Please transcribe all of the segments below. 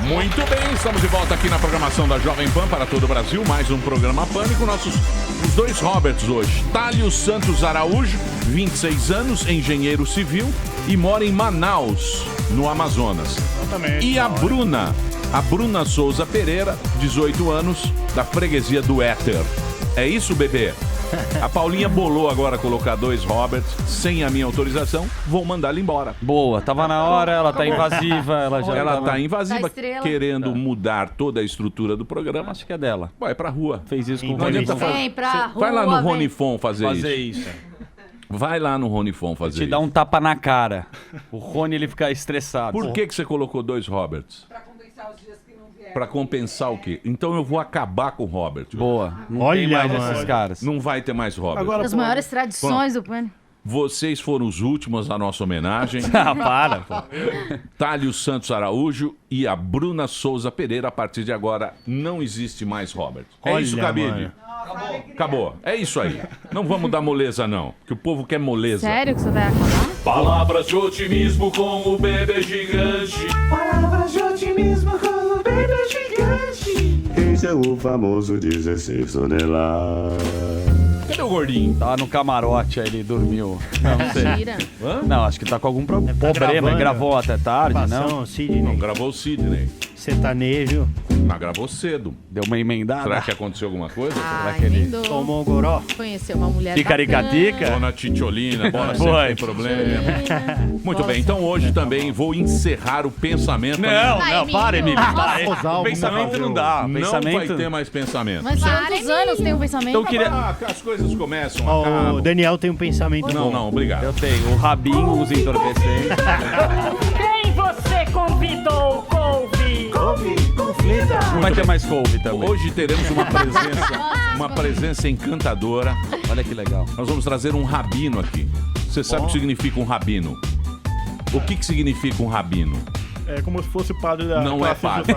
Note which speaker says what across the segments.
Speaker 1: Muito bem, estamos de volta aqui na programação da Jovem Pan para todo o Brasil. Mais um programa Pânico. Os dois Roberts hoje. Tálio Santos Araújo, 26 anos, engenheiro civil e mora em Manaus, no Amazonas.
Speaker 2: Exatamente.
Speaker 1: E a Bruna Souza Pereira, 18 anos, da freguesia do Éter. É isso, bebê? A Paulinha bolou agora colocar dois Roberts sem a minha autorização. Vou mandá-la embora.
Speaker 3: Boa, tava na hora, ela tá invasiva. Ela
Speaker 1: tá invasiva, querendo mudar toda a estrutura do programa.
Speaker 3: Acho que é dela.
Speaker 1: Vai pra rua.
Speaker 3: Fez isso com o
Speaker 1: Não adianta
Speaker 3: Ronifon.
Speaker 1: fazer.
Speaker 4: Vem pra rua,
Speaker 1: Vai lá no
Speaker 4: vem.
Speaker 1: Ronifon fazer isso. Vai lá no Ronifon fazer
Speaker 3: Te dá um tapa na cara. O Rony, ele fica estressado.
Speaker 1: Por que você colocou dois Roberts?
Speaker 5: Pra compensar os dias que não vieram.
Speaker 1: Pra compensar o quê? Então eu vou acabar com o Robert.
Speaker 3: Boa. Não
Speaker 2: Olha,
Speaker 3: tem mais
Speaker 2: mano.
Speaker 3: esses caras.
Speaker 1: Não vai ter mais Robert.
Speaker 2: Agora,
Speaker 4: As maiores tradições do Pânico.
Speaker 1: Vocês foram os últimos na nossa homenagem.
Speaker 3: Ah, para, pô.
Speaker 1: Tálio Santos Araújo e a Bruna Souza Pereira. A partir de agora, não existe mais Robert. É
Speaker 2: Olha,
Speaker 1: isso, Cabide?
Speaker 2: mano.
Speaker 1: Acabou. É isso aí. Não vamos dar moleza, não. Que o povo quer moleza.
Speaker 4: Sério que você vai acabar?
Speaker 1: Palavras de otimismo com o bebê gigante.
Speaker 5: Palavras de otimismo com o bebê gigante.
Speaker 6: Esse é o famoso 16 toneladas.
Speaker 1: Cadê o gordinho?
Speaker 3: Tava no camarote, aí ele dormiu. Não sei.
Speaker 4: Mentira.
Speaker 3: Não, acho que tá com algum problema.
Speaker 2: Tá
Speaker 3: Problema,
Speaker 2: gravando.
Speaker 3: gravou até tarde, não?
Speaker 2: Participação, Sidney,
Speaker 1: Não, gravou o Sidney.
Speaker 2: sertanejo,
Speaker 1: Mas gravou cedo.
Speaker 3: Deu uma emendada.
Speaker 1: Será que aconteceu alguma coisa?
Speaker 4: Ah,
Speaker 3: que ele
Speaker 4: emendou.
Speaker 2: tomou um goró.
Speaker 4: Conheceu uma mulher
Speaker 3: Ticaricatica?
Speaker 1: Dona Titiolina, bola
Speaker 3: Foi.
Speaker 1: sempre tem problema. Muito bem, então hoje também vou encerrar o pensamento.
Speaker 3: Não,
Speaker 4: Vai,
Speaker 3: não, para,
Speaker 4: menino.
Speaker 3: Emílio. Para.
Speaker 2: Oswaldo,
Speaker 3: O pensamento não dá.
Speaker 1: Não
Speaker 3: Pensamento...
Speaker 1: vai ter mais pensamento.
Speaker 4: Mas quantos anos tem um pensamento?
Speaker 3: Então eu queria...
Speaker 1: Ah, as coisas começam,
Speaker 2: Ó,
Speaker 1: acabam.
Speaker 2: o Daniel tem um pensamento
Speaker 1: Não,
Speaker 2: bom.
Speaker 1: não, obrigado.
Speaker 3: Eu tenho. O rabinho usa entorpecente.
Speaker 5: Quem você convidou, couve?
Speaker 2: Conflita.
Speaker 3: Não vai ter mais couve também.
Speaker 1: Hoje teremos uma presença encantadora.
Speaker 3: Olha que legal.
Speaker 1: Nós vamos trazer um rabino aqui. Você sabe o que significa um rabino? O que significa um rabino?
Speaker 2: É como se fosse o padre da
Speaker 1: Não é
Speaker 2: classe
Speaker 1: padre.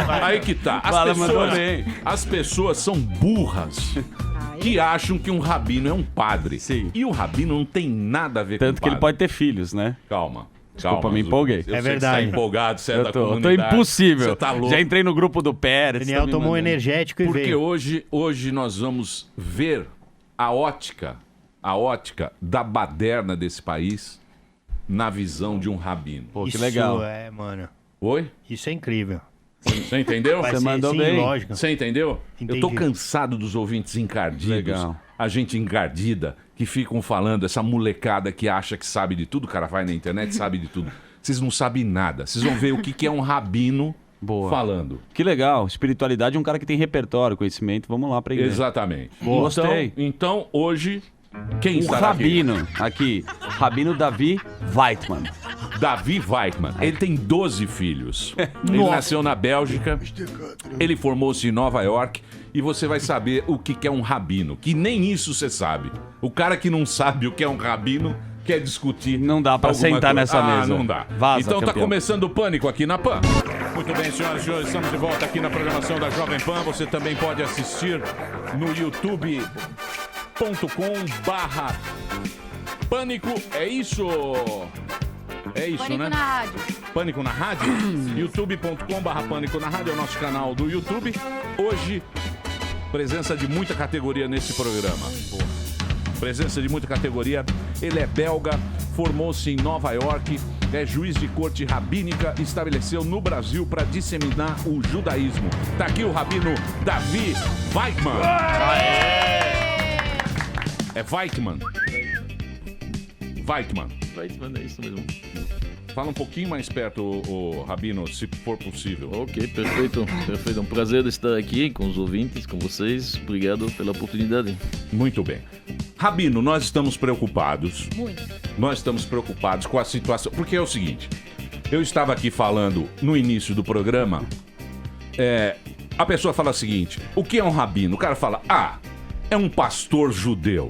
Speaker 2: Vai.
Speaker 1: Aí que tá.
Speaker 3: Fala, mandou bem.
Speaker 1: As pessoas são burras que acham que um rabino é um padre.
Speaker 3: Sim.
Speaker 1: E o rabino não tem nada a ver
Speaker 3: Tanto
Speaker 1: com
Speaker 3: que ele
Speaker 1: padre.
Speaker 3: pode ter filhos, né?
Speaker 1: Calma.
Speaker 3: Desculpa,
Speaker 1: Calma,
Speaker 3: me empolguei.
Speaker 1: Eu sei
Speaker 2: É
Speaker 1: que você
Speaker 2: verdade.
Speaker 1: tá empolgado, você é
Speaker 3: Eu
Speaker 1: da
Speaker 3: tô
Speaker 1: comunidade.
Speaker 3: impossível.
Speaker 1: Você tá louco.
Speaker 3: Já entrei no grupo do Pérez.
Speaker 2: Daniel
Speaker 3: tá me
Speaker 2: tomou um
Speaker 3: mandando.
Speaker 2: energético e
Speaker 1: Porque
Speaker 2: veio.
Speaker 1: hoje nós vamos ver a ótica da baderna desse país na visão de um rabino.
Speaker 3: Pô, que
Speaker 2: Isso
Speaker 3: legal.
Speaker 2: é, mano.
Speaker 1: Oi?
Speaker 2: Isso é incrível.
Speaker 1: Você entendeu?
Speaker 2: Vai
Speaker 3: Você
Speaker 2: ser,
Speaker 3: mandou
Speaker 2: sim,
Speaker 3: bem.
Speaker 2: lógico.
Speaker 1: Você entendeu?
Speaker 2: Entendi.
Speaker 1: Eu tô cansado dos ouvintes encardidos.
Speaker 3: Legal.
Speaker 1: A gente encardida, que ficam falando, essa molecada que acha que sabe de tudo, o cara vai na internet e sabe de tudo. Vocês não sabem nada. Vocês vão ver o que é um rabino
Speaker 3: Boa.
Speaker 1: falando.
Speaker 3: Que legal. Espiritualidade é um cara que tem repertório, conhecimento. Vamos lá pra igreja.
Speaker 1: Exatamente.
Speaker 3: Gostei.
Speaker 1: Então, hoje, quem
Speaker 3: O
Speaker 1: estará
Speaker 3: rabino, aqui. Rabino Davi Weitman.
Speaker 1: aqui? Davi Weitman. Ele tem 12 filhos. Ele nasceu na Bélgica. Ele formou-se em Nova York. E você vai saber o que é um rabino. Que nem isso você sabe. O cara que não sabe o que é um rabino quer discutir.
Speaker 3: Não dá pra
Speaker 1: alguma
Speaker 3: sentar
Speaker 1: coisa.
Speaker 3: nessa mesa.
Speaker 1: Não dá.
Speaker 3: Vaza,
Speaker 1: então tá
Speaker 3: campeão.
Speaker 1: começando o Pânico aqui na Pan. Muito bem, senhoras e senhores, estamos de volta aqui na programação da Jovem Pan. Você também pode assistir no youtube.com/Pânico. É isso. É isso,
Speaker 4: Pânico
Speaker 1: né?
Speaker 4: na rádio.
Speaker 1: Pânico na Rádio, youtube.com/Pânico na Rádio é o nosso canal do YouTube. Hoje, presença de muita categoria nesse programa. Presença de muita categoria. Ele é belga, formou-se em Nova York, é juiz de corte rabínica, estabeleceu no Brasil para disseminar o judaísmo. Tá aqui o rabino Davi Weitman. É Weitman. Weitman.
Speaker 7: É isso mesmo.
Speaker 1: Fala um pouquinho mais perto, o Rabino, se for possível.
Speaker 7: Ok, perfeito. Perfeito. É um prazer estar aqui com os ouvintes, com vocês. Obrigado pela oportunidade.
Speaker 1: Muito bem. Rabino, nós estamos preocupados.
Speaker 4: Muito.
Speaker 1: Nós estamos preocupados com a situação. Porque é o seguinte, eu estava aqui falando no início do programa, a pessoa fala o seguinte, o que é um rabino? O cara fala, é um pastor judeu.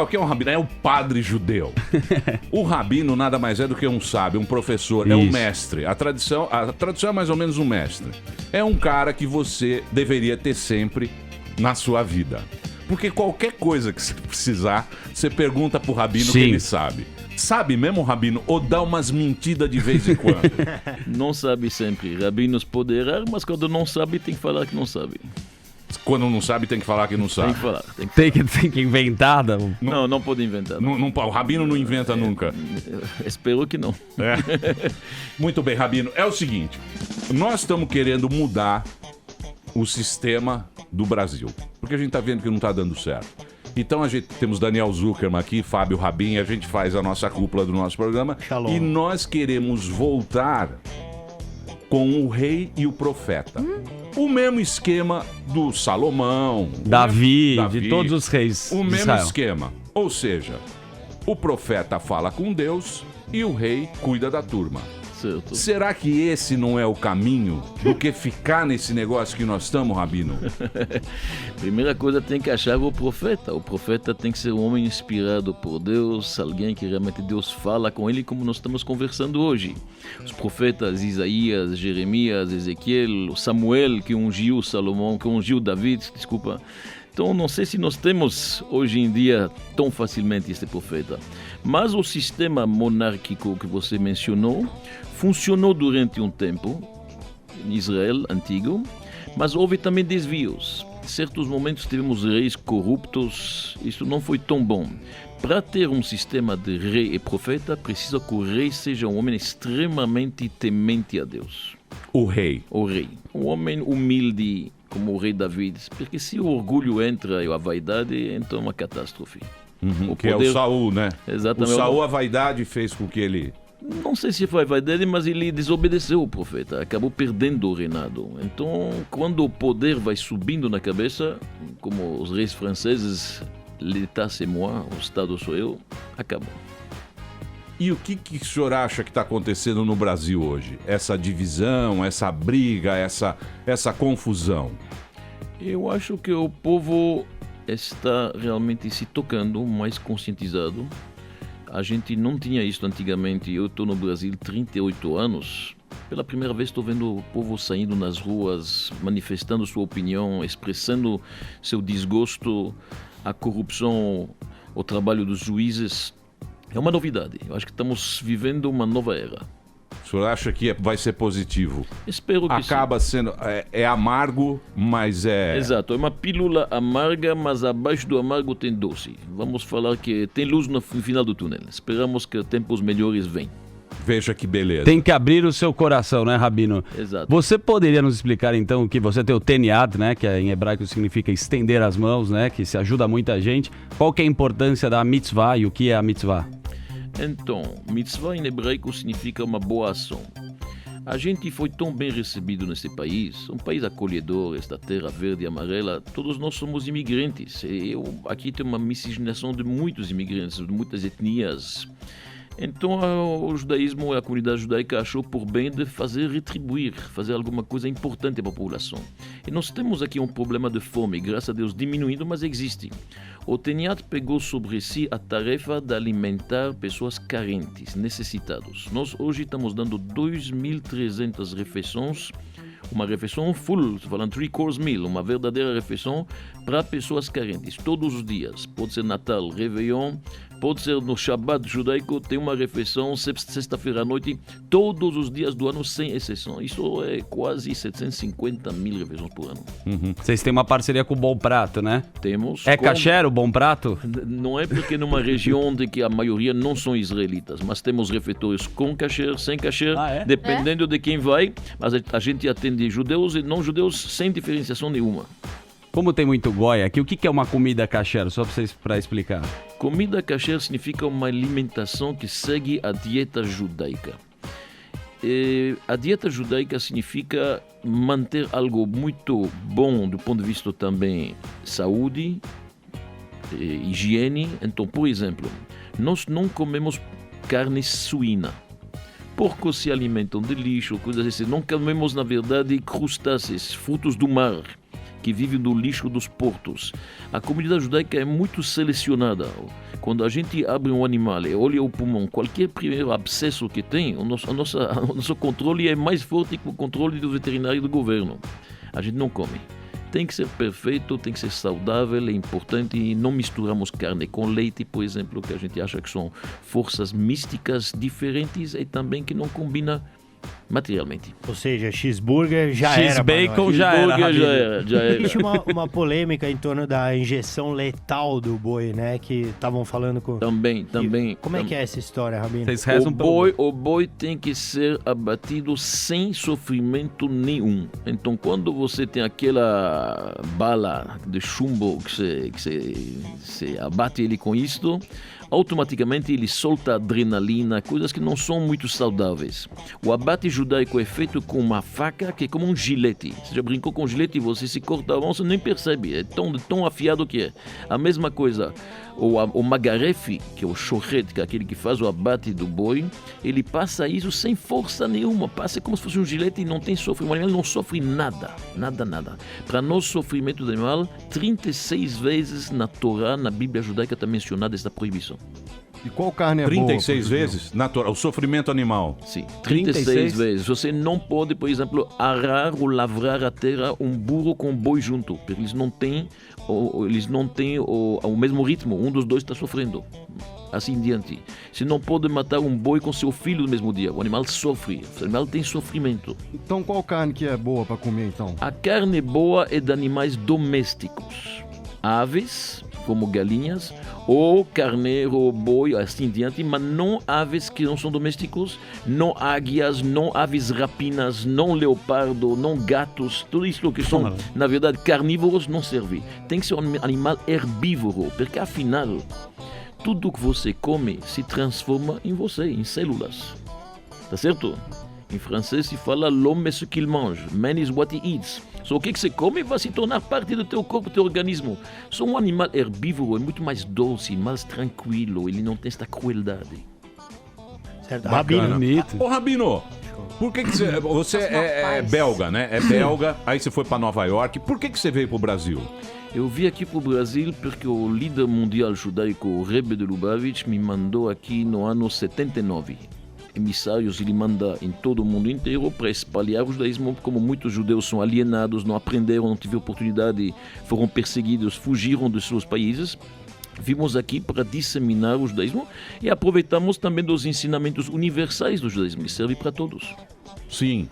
Speaker 1: O que é um rabino? É um padre judeu. O rabino nada mais é do que um sábio, um professor, é um
Speaker 3: Isso.
Speaker 1: mestre. A tradução é mais ou menos um mestre. É um cara que você deveria ter sempre na sua vida. Porque qualquer coisa que você precisar, você pergunta pro rabino que
Speaker 3: Sim.
Speaker 1: ele sabe. Sabe mesmo, Rabino? Ou dá umas mentidas de vez em quando?
Speaker 7: Não sabe sempre. Rabinos podem errar, mas quando não sabe, tem que falar que não sabe.
Speaker 1: Quando não sabe, tem que falar que não
Speaker 7: Tem
Speaker 1: sabe.
Speaker 7: que falar.
Speaker 3: Tem que inventar.
Speaker 7: Não pode inventar.
Speaker 1: O Rabino não inventa nunca.
Speaker 7: Espero que não.
Speaker 1: É. Muito bem, Rabino. É o seguinte, nós estamos querendo mudar o sistema do Brasil. Porque a gente tá vendo que não tá dando certo. Então temos Daniel Zuckerman aqui, Fábio Rabin, a gente faz a nossa cúpula do nosso programa.
Speaker 2: Shalom.
Speaker 1: E nós queremos voltar com o rei e o profeta. O mesmo esquema do Salomão.
Speaker 3: Davi, de todos os reis
Speaker 1: O
Speaker 3: de
Speaker 1: mesmo
Speaker 3: Israel.
Speaker 1: esquema. Ou seja, o profeta fala com Deus e o rei cuida da turma.
Speaker 7: Certo.
Speaker 1: Será que esse não é o caminho do que ficar nesse negócio que nós estamos, Rabino?
Speaker 7: Primeira coisa, tem que achar o profeta. O profeta tem que ser um homem inspirado por Deus, alguém que realmente Deus fala com ele, como nós estamos conversando hoje. Os profetas Isaías, Jeremias, Ezequiel, Samuel, que ungiu Salomão, que ungiu David, desculpa. Então, não sei se nós temos hoje em dia tão facilmente este profeta. Mas o sistema monárquico que você mencionou funcionou durante um tempo em Israel antigo, mas houve também desvios. Em certos momentos tivemos reis corruptos, isso não foi tão bom. Para ter um sistema de rei e profeta, precisa que o rei seja um homem extremamente temente a Deus.
Speaker 1: O rei.
Speaker 7: O rei. Um homem humilde, como o rei David. Porque se o orgulho entra e a vaidade, então é uma catástrofe.
Speaker 1: Que é o Saul, né?
Speaker 7: Exatamente.
Speaker 1: O Saul, a vaidade fez com que ele...
Speaker 7: Não sei se foi a vaidade, mas ele desobedeceu o profeta. Acabou perdendo o reinado. Então, quando o poder vai subindo na cabeça, como os reis franceses, l'état c'est moi, o Estado sou eu, acabou.
Speaker 1: E o que o senhor acha que está acontecendo no Brasil hoje? Essa divisão, essa briga, essa confusão?
Speaker 7: Eu acho que o povo está realmente se tocando, mais conscientizado. A gente não tinha isso antigamente. Eu estou no Brasil 38 anos. Pela primeira vez estou vendo o povo saindo nas ruas, manifestando sua opinião, expressando seu desgosto, a corrupção, o trabalho dos juízes. É uma novidade. Eu acho que estamos vivendo uma nova era.
Speaker 1: O senhor acha que vai ser positivo?
Speaker 7: Espero que
Speaker 1: Acaba sendo... É amargo, mas é...
Speaker 7: Exato, é uma pílula amarga, mas abaixo do amargo tem doce. Vamos falar que tem luz no final do túnel. Esperamos que tempos melhores venham.
Speaker 1: Veja que beleza.
Speaker 3: Tem que abrir o seu coração, né, Rabino?
Speaker 7: Exato.
Speaker 3: Você poderia nos explicar, então, que você tem o Teniad, né, que em hebraico significa estender as mãos, né, que se ajuda muita gente. Qual que é a importância da mitzvah e o que é a mitzvah?
Speaker 7: Então, mitzvah em hebraico significa uma boa ação. A gente foi tão bem recebido nesse país, um país acolhedor, esta terra verde e amarela. Todos nós somos imigrantes. Aqui tem uma miscigenação de muitos imigrantes, de muitas etnias. Então o judaísmo, a comunidade judaica achou por bem de retribuir, fazer alguma coisa importante para a população. E nós temos aqui um problema de fome, graças a Deus diminuindo, mas existe. O Teniat pegou sobre si a tarefa de alimentar pessoas carentes, necessitados. Nós hoje estamos dando 2.300 refeições, uma refeição full, falando 3-course meal, uma verdadeira refeição para pessoas carentes, todos os dias. Pode ser Natal, Réveillon, pode ser no Shabbat judaico, tem uma refeição sexta-feira à noite, todos os dias do ano, sem exceção. Isso é quase 750 mil refeições por ano.
Speaker 3: Vocês têm uma parceria com o Bom Prato, né?
Speaker 7: Temos.
Speaker 3: É kasher o Bom Prato?
Speaker 7: Não é porque numa região onde que a maioria não são israelitas, mas temos refeitórios com kasher, sem kasher, dependendo de quem vai, mas a gente atende judeus e não judeus sem diferenciação nenhuma.
Speaker 3: Como tem muito goi aqui, o que é uma comida kasher? Só para explicar.
Speaker 7: Comida kasher significa uma alimentação que segue a dieta judaica. A dieta judaica significa manter algo muito bom do ponto de vista também saúde, higiene. Então, por exemplo, nós não comemos carne suína. Porcos se alimentam de lixo, coisas assim. Não comemos, na verdade, crustáceos, frutos do mar, que vivem do lixo dos portos. A comunidade judaica é muito selecionada. Quando a gente abre um animal e olha o pulmão, qualquer primeiro abscesso que tem, o nosso controle é mais forte que o controle do veterinário do governo. A gente não come. tem que ser perfeito, tem que ser saudável, é importante, e não misturamos carne com leite, por exemplo, que a gente acha que são forças místicas diferentes e também que não combina materialmente.
Speaker 2: Ou seja, cheeseburger já era.
Speaker 3: X-Bacon já era,
Speaker 7: Cheeseburger
Speaker 3: Rabino.
Speaker 7: já era.
Speaker 2: Existe uma polêmica em torno da injeção letal do boi, né? Que estavam falando com...
Speaker 7: Também.
Speaker 2: Como é que é essa história, Rabino?
Speaker 3: Vocês rezam
Speaker 7: O boi tem que ser abatido sem sofrimento nenhum. Então, quando você tem aquela bala de chumbo que você abate ele com isto, automaticamente ele solta adrenalina, coisas que não são muito saudáveis. O abate judaico é feito com uma faca que é como um gilete. Você já brincou com gilete e você se corta a mão, você nem percebe. É tão afiado que é. A mesma coisa, o magarefe, que é o chorret, que é aquele que faz o abate do boi, ele passa isso sem força nenhuma. Passa como se fosse um gilete e não tem sofrimento. O animal não sofre nada. Para nós, sofrimento do animal, 36 vezes na Torá, na Bíblia judaica, está mencionada esta proibição.
Speaker 8: E qual carne é
Speaker 1: 36
Speaker 8: boa?
Speaker 1: vezes? O sofrimento animal.
Speaker 7: Sim, 36 vezes. Você não pode, por exemplo, arar ou lavrar a terra um burro com um boi junto, porque eles não têm o mesmo ritmo, um dos dois está sofrendo. Assim em diante. Você não pode matar um boi com seu filho no mesmo dia. O animal sofre, o animal tem sofrimento.
Speaker 8: Então qual carne que é boa para comer, então?
Speaker 7: A carne boa é de animais domésticos. Aves, como galinhas, ou carneiro, ou boi, assim diante, mas não aves que não são domésticos, não águias, não aves rapinas, não leopardo, não gatos, tudo isso que são, na verdade, carnívoros não serve. Tem que ser um animal herbívoro, porque afinal, tudo que você come se transforma em você, em células. Tá certo? Em francês se fala l'homme é ce qu'il mange, man is what he eats. So, o que você come vai se tornar parte do teu corpo, do teu organismo. Só um animal herbívoro é muito mais doce, mais tranquilo, ele não tem esta crueldade.
Speaker 2: Certo.
Speaker 1: Bacana.
Speaker 2: Rabino.
Speaker 1: Ô, Rabino, por que você é belga, né? É belga, aí você foi para Nova York. Por que você veio pro Brasil?
Speaker 7: Eu vim aqui para o Brasil porque o líder mundial judaico, o Rebbe de Lubavitch, me mandou aqui no ano 79. Emissários ele manda em todo o mundo inteiro para espalhar o judaísmo, como muitos judeus são alienados, não aprenderam, não tiveram oportunidade, foram perseguidos, fugiram dos seus países. Vimos aqui para disseminar o judaísmo e aproveitamos também dos ensinamentos universais do judaísmo, que serve para todos.
Speaker 1: Sim,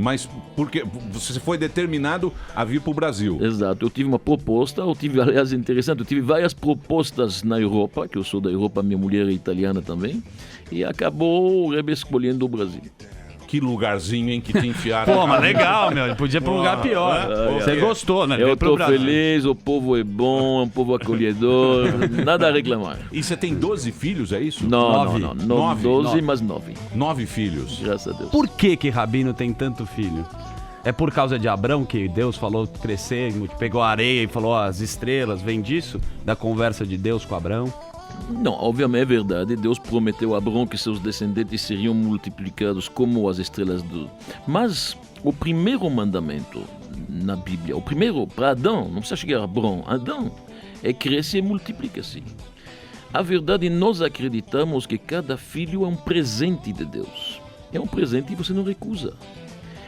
Speaker 1: mas porque você foi determinado a vir para o Brasil.
Speaker 7: Exato, eu tive uma proposta, aliás, interessante, eu tive várias propostas na Europa, que eu sou da Europa, minha mulher é italiana também, e acabou o Rebbe escolhendo o Brasil.
Speaker 1: Que lugarzinho, hein, que te enfiaram.
Speaker 3: Pô, mas legal, meu. Podia ir pra um lugar pior. Você gostou, né?
Speaker 7: Eu tô feliz, o povo é bom, é um povo acolhedor, nada a reclamar.
Speaker 1: E você tem 12 filhos, é isso?
Speaker 7: Não, 12
Speaker 1: 9.
Speaker 7: mais 9.
Speaker 1: 9 filhos.
Speaker 7: Graças a Deus.
Speaker 3: Por que Rabino tem tanto filho? É por causa de Abrão que Deus falou crescer, pegou a areia e falou as estrelas, vem disso? Da conversa de Deus com Abrão?
Speaker 7: Não, obviamente é verdade. Deus prometeu a Abrão que seus descendentes seriam multiplicados como as estrelas do... Mas o primeiro mandamento na Bíblia, o primeiro para Adão, não precisa chegar a Abrão, Adão, é crescer e multiplica-se. A verdade, nós acreditamos que cada filho é um presente de Deus. É um presente e você não recusa.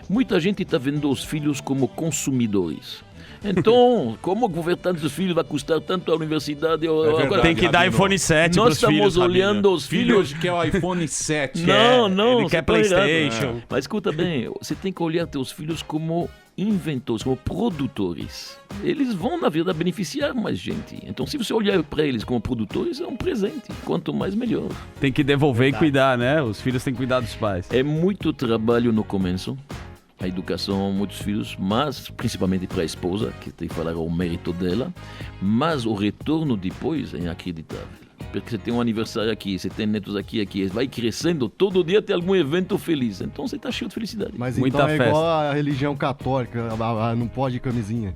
Speaker 7: Muita gente está vendo os filhos como consumidores. Então, como governar os filhos vai custar tanto a universidade?
Speaker 1: Verdade,
Speaker 3: tem que dar
Speaker 1: Rabino.
Speaker 3: iPhone 7
Speaker 7: Nós
Speaker 3: pros filhos,
Speaker 7: estamos olhando
Speaker 3: Rabino.
Speaker 7: os filhos...
Speaker 1: Filho quer o iPhone 7.
Speaker 7: Não,
Speaker 3: ele
Speaker 7: você
Speaker 3: quer
Speaker 7: tá errado.
Speaker 3: PlayStation.
Speaker 7: Mas escuta bem, você tem que olhar teus filhos como inventores, como produtores. Eles vão, na verdade, beneficiar mais gente. Então, se você olhar para eles como produtores, é um presente. Quanto mais, melhor.
Speaker 3: Tem que devolver e cuidar, né? Os filhos têm que cuidar dos pais.
Speaker 7: É muito trabalho no começo, a educação, muitos filhos, mas principalmente para a esposa, que tem que falar o mérito dela, mas o retorno depois é inacreditável. Porque você tem um aniversário aqui, você tem netos aqui, vai crescendo, todo dia tem algum evento feliz. Então você está cheio de felicidade.
Speaker 8: Mas
Speaker 3: Muita
Speaker 8: então é
Speaker 3: festa.
Speaker 8: igual a religião católica, não pode camisinha.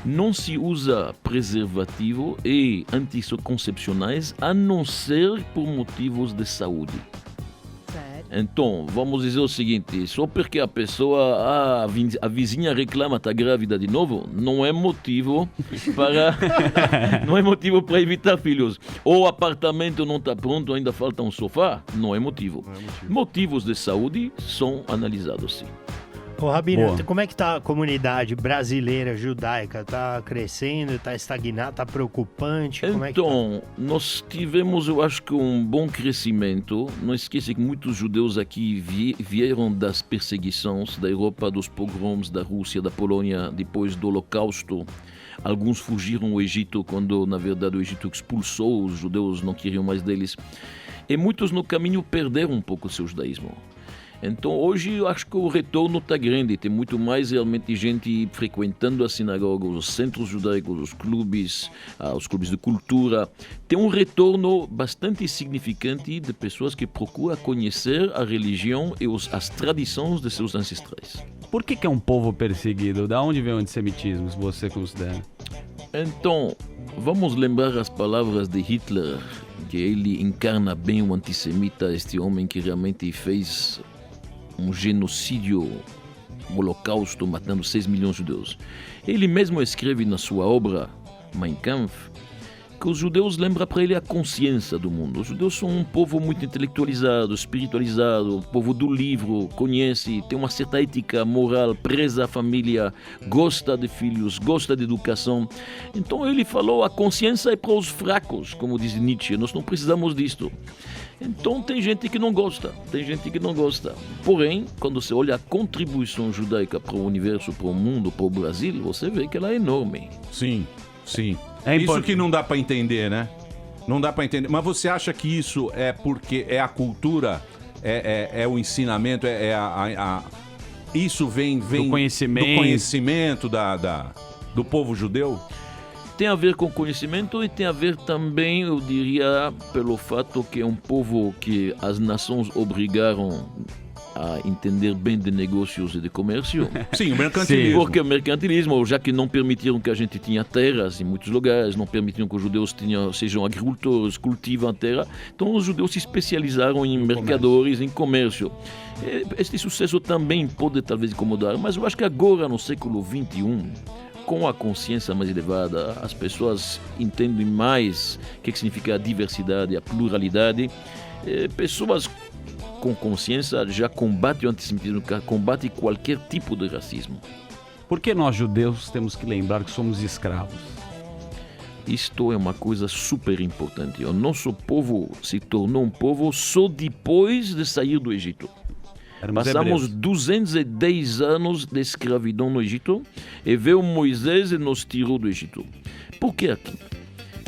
Speaker 7: Não se usa preservativo e anticoncepcionais a não ser por motivos de saúde.
Speaker 4: Sério?
Speaker 7: Então, vamos dizer o seguinte, só porque a pessoa, a vizinha reclama, está grávida de novo, não é motivo para evitar filhos. Ou o apartamento não está pronto, ainda falta um sofá, não é motivo. Motivos de saúde são analisados, sim.
Speaker 2: Ô, Rabino,
Speaker 3: Boa.
Speaker 2: como é que tá a comunidade brasileira judaica? Tá crescendo, tá estagnada, tá preocupante? Como é que tá?
Speaker 7: Então, nós tivemos, eu acho que um bom crescimento. Não esqueça que muitos judeus aqui vieram das perseguições da Europa, dos pogroms da Rússia, da Polônia, depois do Holocausto. Alguns fugiram ao Egito quando, na verdade, o Egito expulsou os judeus, não queriam mais deles. E muitos no caminho perderam um pouco o seu judaísmo. Então hoje eu acho que o retorno está grande, tem muito mais realmente gente frequentando as sinagogas, os centros judaicos, os clubes de cultura. Tem um retorno bastante significante de pessoas que procuram conhecer a religião e as tradições de seus ancestrais.
Speaker 3: Por que é um povo perseguido? Da onde vem o antissemitismo, se você considera?
Speaker 7: Então, vamos lembrar as palavras de Hitler, que ele encarna bem o antissemita, este homem que realmente fez um genocídio, um holocausto, matando 6 milhões de judeus. Ele mesmo escreve na sua obra, Mein Kampf, que os judeus lembram para ele a consciência do mundo. Os judeus são um povo muito intelectualizado, espiritualizado, povo do livro, conhece, tem uma certa ética moral, preza à família, gosta de filhos, gosta de educação. Então ele falou, a consciência é para os fracos, como diz Nietzsche, nós não precisamos disto. Então tem gente que não gosta. Porém, quando você olha a contribuição judaica para o universo, para o mundo, para o Brasil, você vê que ela é enorme.
Speaker 1: Sim.
Speaker 3: É
Speaker 1: Isso
Speaker 3: importante.
Speaker 1: que não dá pra entender, né? Não dá pra entender. Mas você acha que isso é porque é a cultura, é o ensinamento, isso vem
Speaker 3: Do conhecimento.
Speaker 1: do conhecimento do povo judeu?
Speaker 7: Tem a ver com conhecimento e tem a ver também, eu diria, pelo fato que é um povo que as nações obrigaram a entender bem de negócios e de comércio.
Speaker 1: Sim, o mercantilismo.
Speaker 7: Porque o mercantilismo, já que não permitiram que a gente tinha terras em muitos lugares, não permitiram que os judeus sejam agricultores, cultivam a terra, então os judeus se especializaram em mercadores, em comércio. Este sucesso também pode talvez incomodar, mas eu acho que agora, no século XXI, com a consciência mais elevada, as pessoas entendem mais o que significa a diversidade, a pluralidade. Pessoas com consciência já combatem o antissemitismo, combatem qualquer tipo de racismo.
Speaker 3: Por que nós judeus temos que lembrar que somos escravos?
Speaker 7: Isto é uma coisa super importante. O nosso povo se tornou um povo só depois de sair do Egito.
Speaker 3: Éramos
Speaker 7: Passamos
Speaker 3: hebreus.
Speaker 7: 210 anos de escravidão no Egito e veio Moisés e nos tirou do Egito. Por que aqui?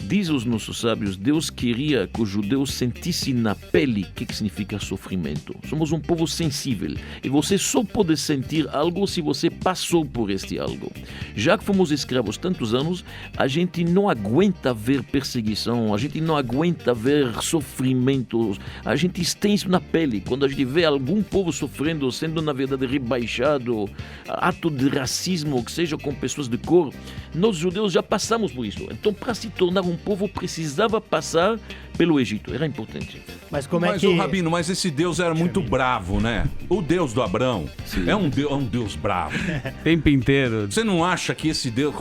Speaker 7: Diz os nossos sábios, Deus queria que os judeus sentissem na pele o que significa sofrimento. Somos um povo sensível e você só pode sentir algo se você passou por este algo. Já que fomos escravos tantos anos, a gente não aguenta ver perseguição, a gente não aguenta ver sofrimento, a gente tem isso na pele. Quando a gente vê algum povo sofrendo, sendo na verdade rebaixado, ato de racismo, que seja com pessoas de cor, nós judeus já passamos por isso. Então, para se tornar um povo precisava passar pelo Egito, era importante.
Speaker 2: Mas como é
Speaker 1: Mas,
Speaker 2: que...
Speaker 1: ô Rabino, mas esse Deus era muito bravo, né? O Deus do Abrão é um Deus bravo.
Speaker 3: O tempo inteiro.
Speaker 1: Você não acha que esse Deus...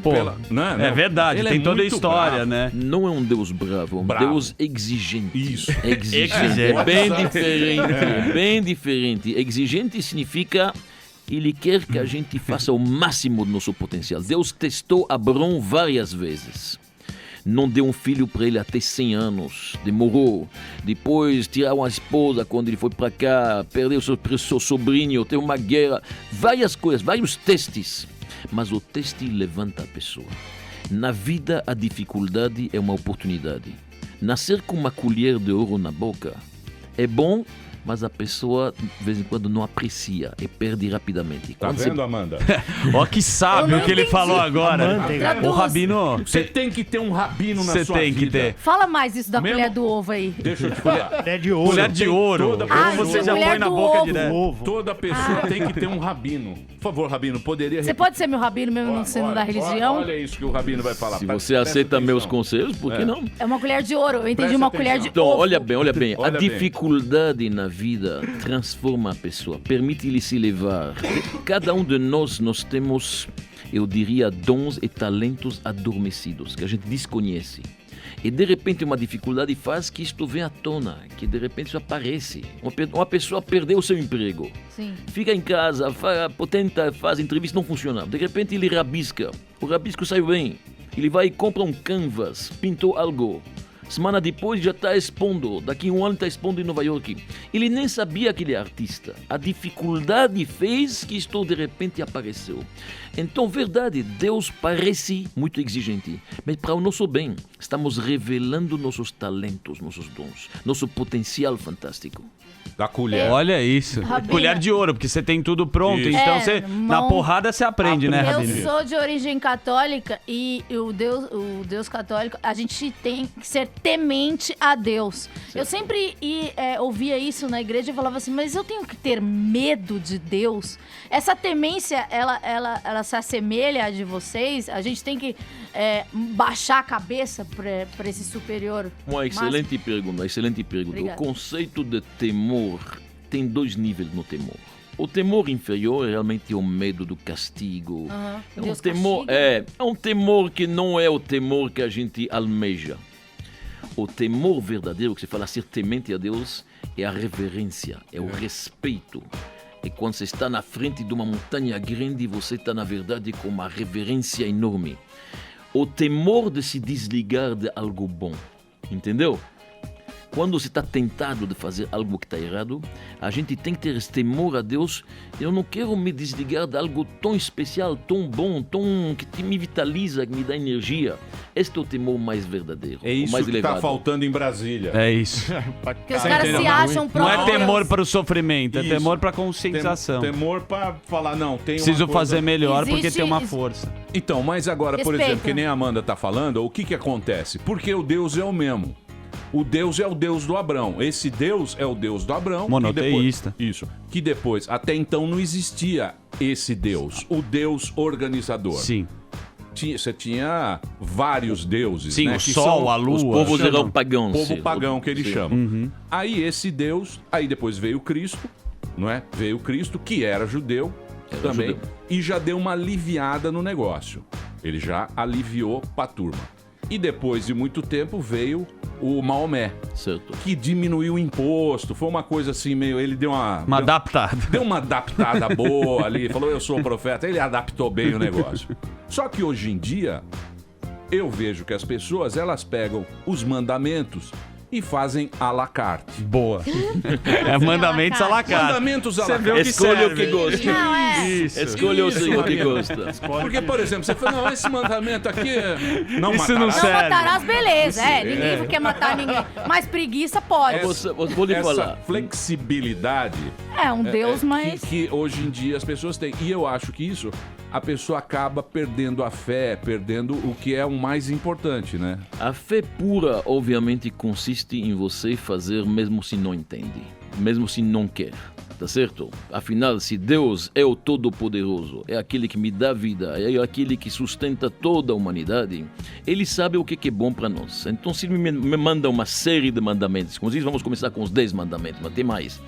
Speaker 3: Pô,
Speaker 1: né?
Speaker 3: é verdade,
Speaker 1: Ele
Speaker 3: tem
Speaker 1: é
Speaker 3: toda a
Speaker 1: muito
Speaker 3: história,
Speaker 1: bravo.
Speaker 3: né?
Speaker 7: Não é um Deus bravo, é um
Speaker 1: Bravo.
Speaker 7: Deus exigente.
Speaker 1: Isso.
Speaker 7: Exigente. É bem diferente, é bem diferente. Exigente significa ele quer que a gente faça o máximo do nosso potencial. Deus testou Abrão várias vezes. Não deu um filho para ele até 100 anos, demorou. Depois tiraram a esposa quando ele foi para cá, perdeu seu sobrinho, teve uma guerra, várias coisas, vários testes. Mas o teste levanta a pessoa. Na vida, a dificuldade é uma oportunidade. Nascer com uma colher de ouro na boca é bom, mas a pessoa, de vez em quando, não aprecia e perde rapidamente.
Speaker 1: Tá
Speaker 7: Quando
Speaker 1: vendo, Amanda?
Speaker 3: Ó que sábio
Speaker 4: Eu não
Speaker 3: o que ele
Speaker 4: entendi.
Speaker 3: falou agora.
Speaker 2: Amanda,
Speaker 3: Ô Rabino,
Speaker 1: Você tem que ter um rabino na
Speaker 3: você
Speaker 1: sua
Speaker 3: tem que
Speaker 1: vida.
Speaker 3: ter.
Speaker 4: Fala mais isso da
Speaker 1: Mesmo-
Speaker 4: colher do ovo aí.
Speaker 1: Deixa eu te falar.
Speaker 2: É de ouro.
Speaker 3: Colher de ouro.
Speaker 1: toda-
Speaker 3: Ou
Speaker 4: Ah,
Speaker 3: você
Speaker 4: isso,
Speaker 3: já
Speaker 4: mulher
Speaker 3: põe na
Speaker 4: do
Speaker 3: boca
Speaker 4: ovo.
Speaker 3: direto.
Speaker 2: Ovo.
Speaker 1: Toda pessoa tem que ter um rabino. Por favor, rabino, poderia...
Speaker 4: Você pode ser meu rabino mesmo não sendo da religião?
Speaker 1: Olha isso que o rabino vai falar.
Speaker 7: Se
Speaker 1: Presta-
Speaker 7: você
Speaker 1: presta
Speaker 7: aceita
Speaker 1: atenção.
Speaker 7: meus conselhos, por que não?
Speaker 4: É uma colher de ouro. Eu entendi
Speaker 1: Presta
Speaker 4: uma colher de
Speaker 1: atenção.
Speaker 7: Então,
Speaker 4: ovo.
Speaker 7: olha bem.
Speaker 1: Olha
Speaker 7: A
Speaker 1: bem.
Speaker 7: dificuldade na vida transforma a pessoa, permite-lhe se levar. Cada um de nós temos, eu diria, dons e talentos adormecidos, que a gente desconhece. E de repente uma dificuldade faz que isto venha à tona, que de repente isso aparece. Uma pessoa perdeu o seu emprego,
Speaker 4: Sim.
Speaker 7: fica em casa, tenta, faz entrevista, não funciona. De repente ele rabisca, o rabisco saiu bem. Ele vai e compra um canvas, pintou algo. Semana depois já está expondo, daqui um ano está expondo em Nova York. Ele nem sabia que ele é artista. A dificuldade fez que isto de repente apareceu. Então, verdade, Deus parece muito exigente, mas para o nosso bem, estamos revelando nossos talentos, nossos dons, nosso potencial fantástico.
Speaker 1: Da colher.
Speaker 3: Olha isso.
Speaker 4: Rabino.
Speaker 3: Colher de ouro, porque você tem tudo pronto.
Speaker 1: Isso.
Speaker 3: Então
Speaker 4: É,
Speaker 3: você, na
Speaker 4: mão-
Speaker 3: porrada você aprende, né,
Speaker 4: Eu
Speaker 3: Rabino?
Speaker 4: sou de origem católica e o Deus católico, a gente tem que ser temente a Deus. Eu sempre ouvia isso na igreja e falava assim, mas eu tenho que ter medo de Deus? Essa temência, ela se assemelha à de vocês? A gente tem que baixar a cabeça para esse superior?
Speaker 7: Uma excelente pergunta, excelente pergunta.
Speaker 4: Obrigada.
Speaker 7: O conceito de temor tem dois níveis no temor. O temor inferior é realmente o medo do castigo.
Speaker 4: Aham.
Speaker 7: É um
Speaker 4: Deus
Speaker 7: temor,
Speaker 4: castiga?
Speaker 7: é um temor que não é o temor que a gente almeja. O temor verdadeiro, que se fala ser temente a Deus, é a reverência, é o respeito. É quando você está na frente de uma montanha grande, você está, na verdade, com uma reverência enorme. O temor de se desligar de algo bom. Entendeu? Quando você está tentado de fazer algo que está errado, a gente tem que ter esse temor a Deus. Eu não quero me desligar de algo tão especial, tão bom, que me vitaliza, que me dá energia. Este é o temor mais verdadeiro,
Speaker 1: É
Speaker 7: o
Speaker 1: isso
Speaker 7: mais
Speaker 1: que
Speaker 7: elevado.
Speaker 1: tá faltando em Brasília.
Speaker 3: É isso.
Speaker 4: Porque os caras se acham
Speaker 3: Não
Speaker 4: próprios.
Speaker 3: é temor para o sofrimento, é
Speaker 1: Isso.
Speaker 3: temor para a conscientização.
Speaker 1: Temor pra falar, não, tem uma
Speaker 3: Preciso
Speaker 1: coisa-
Speaker 3: fazer melhor porque
Speaker 4: Existe-
Speaker 3: tem uma força.
Speaker 1: Então, mas agora, por
Speaker 4: Respeito.
Speaker 1: exemplo, que nem a Amanda tá falando, o que que acontece? Porque o Deus é o mesmo. O Deus é o Deus do Abrão. Esse Deus é o Deus do Abrão.
Speaker 3: Monoteísta.
Speaker 1: Isso. Que depois, até então, não existia esse Deus. O Deus organizador.
Speaker 3: Sim.
Speaker 1: Você tinha vários deuses,
Speaker 3: Sim,
Speaker 1: né?
Speaker 3: o
Speaker 1: que
Speaker 3: sol,
Speaker 1: são
Speaker 3: a lua.
Speaker 7: Os povos
Speaker 3: chamam.
Speaker 7: eram pagãos.
Speaker 1: povo
Speaker 7: sim.
Speaker 1: pagão que ele
Speaker 7: Sim.
Speaker 1: chama. Aí esse Deus, aí depois veio Cristo, não é? Veio Cristo, que era judeu também,
Speaker 7: judeu.
Speaker 1: e já deu uma aliviada no negócio. Ele já aliviou pra turma. E depois de muito tempo veio o Maomé,
Speaker 7: Certo.
Speaker 1: que diminuiu o imposto, foi uma coisa assim meio... Ele deu uma
Speaker 3: adaptada.
Speaker 1: Deu uma adaptada boa ali, falou, eu sou o profeta, ele adaptou bem o negócio. Só que hoje em dia, eu vejo que as pessoas, elas pegam os mandamentos e fazem à la carte.
Speaker 3: Boa. É mandamentos à la carte.
Speaker 1: Mandamentos à la
Speaker 3: Você vê o
Speaker 1: carte.
Speaker 3: que
Speaker 7: Escolha o
Speaker 3: serve.
Speaker 7: que gosta.
Speaker 4: Não,
Speaker 3: Isso.
Speaker 7: Escolha o
Speaker 1: Isso,
Speaker 7: Senhor que
Speaker 1: Maria.
Speaker 7: gosta.
Speaker 1: Porque, por exemplo, você fala, não, esse mandamento aqui não
Speaker 3: Isso
Speaker 1: matarás.
Speaker 3: não
Speaker 4: Não
Speaker 3: serve.
Speaker 4: matarás, beleza. Ninguém quer matar ninguém. Mas preguiça pode.
Speaker 7: Vou lhe
Speaker 1: Essa
Speaker 7: falar.
Speaker 1: flexibilidade
Speaker 4: É um Deus, mas...
Speaker 1: que hoje em dia as pessoas têm. E eu acho que isso, a pessoa acaba perdendo a fé, perdendo o que é o mais importante, né?
Speaker 7: A fé pura, obviamente, consiste em você fazer mesmo se não entende, mesmo se não quer, tá certo? Afinal, se Deus é o Todo-Poderoso, é aquele que me dá vida, é aquele que sustenta toda a humanidade, ele sabe o que é bom para nós. Então, se ele me manda uma série de mandamentos, como diz, vamos começar com os 10 mandamentos, mas tem mais.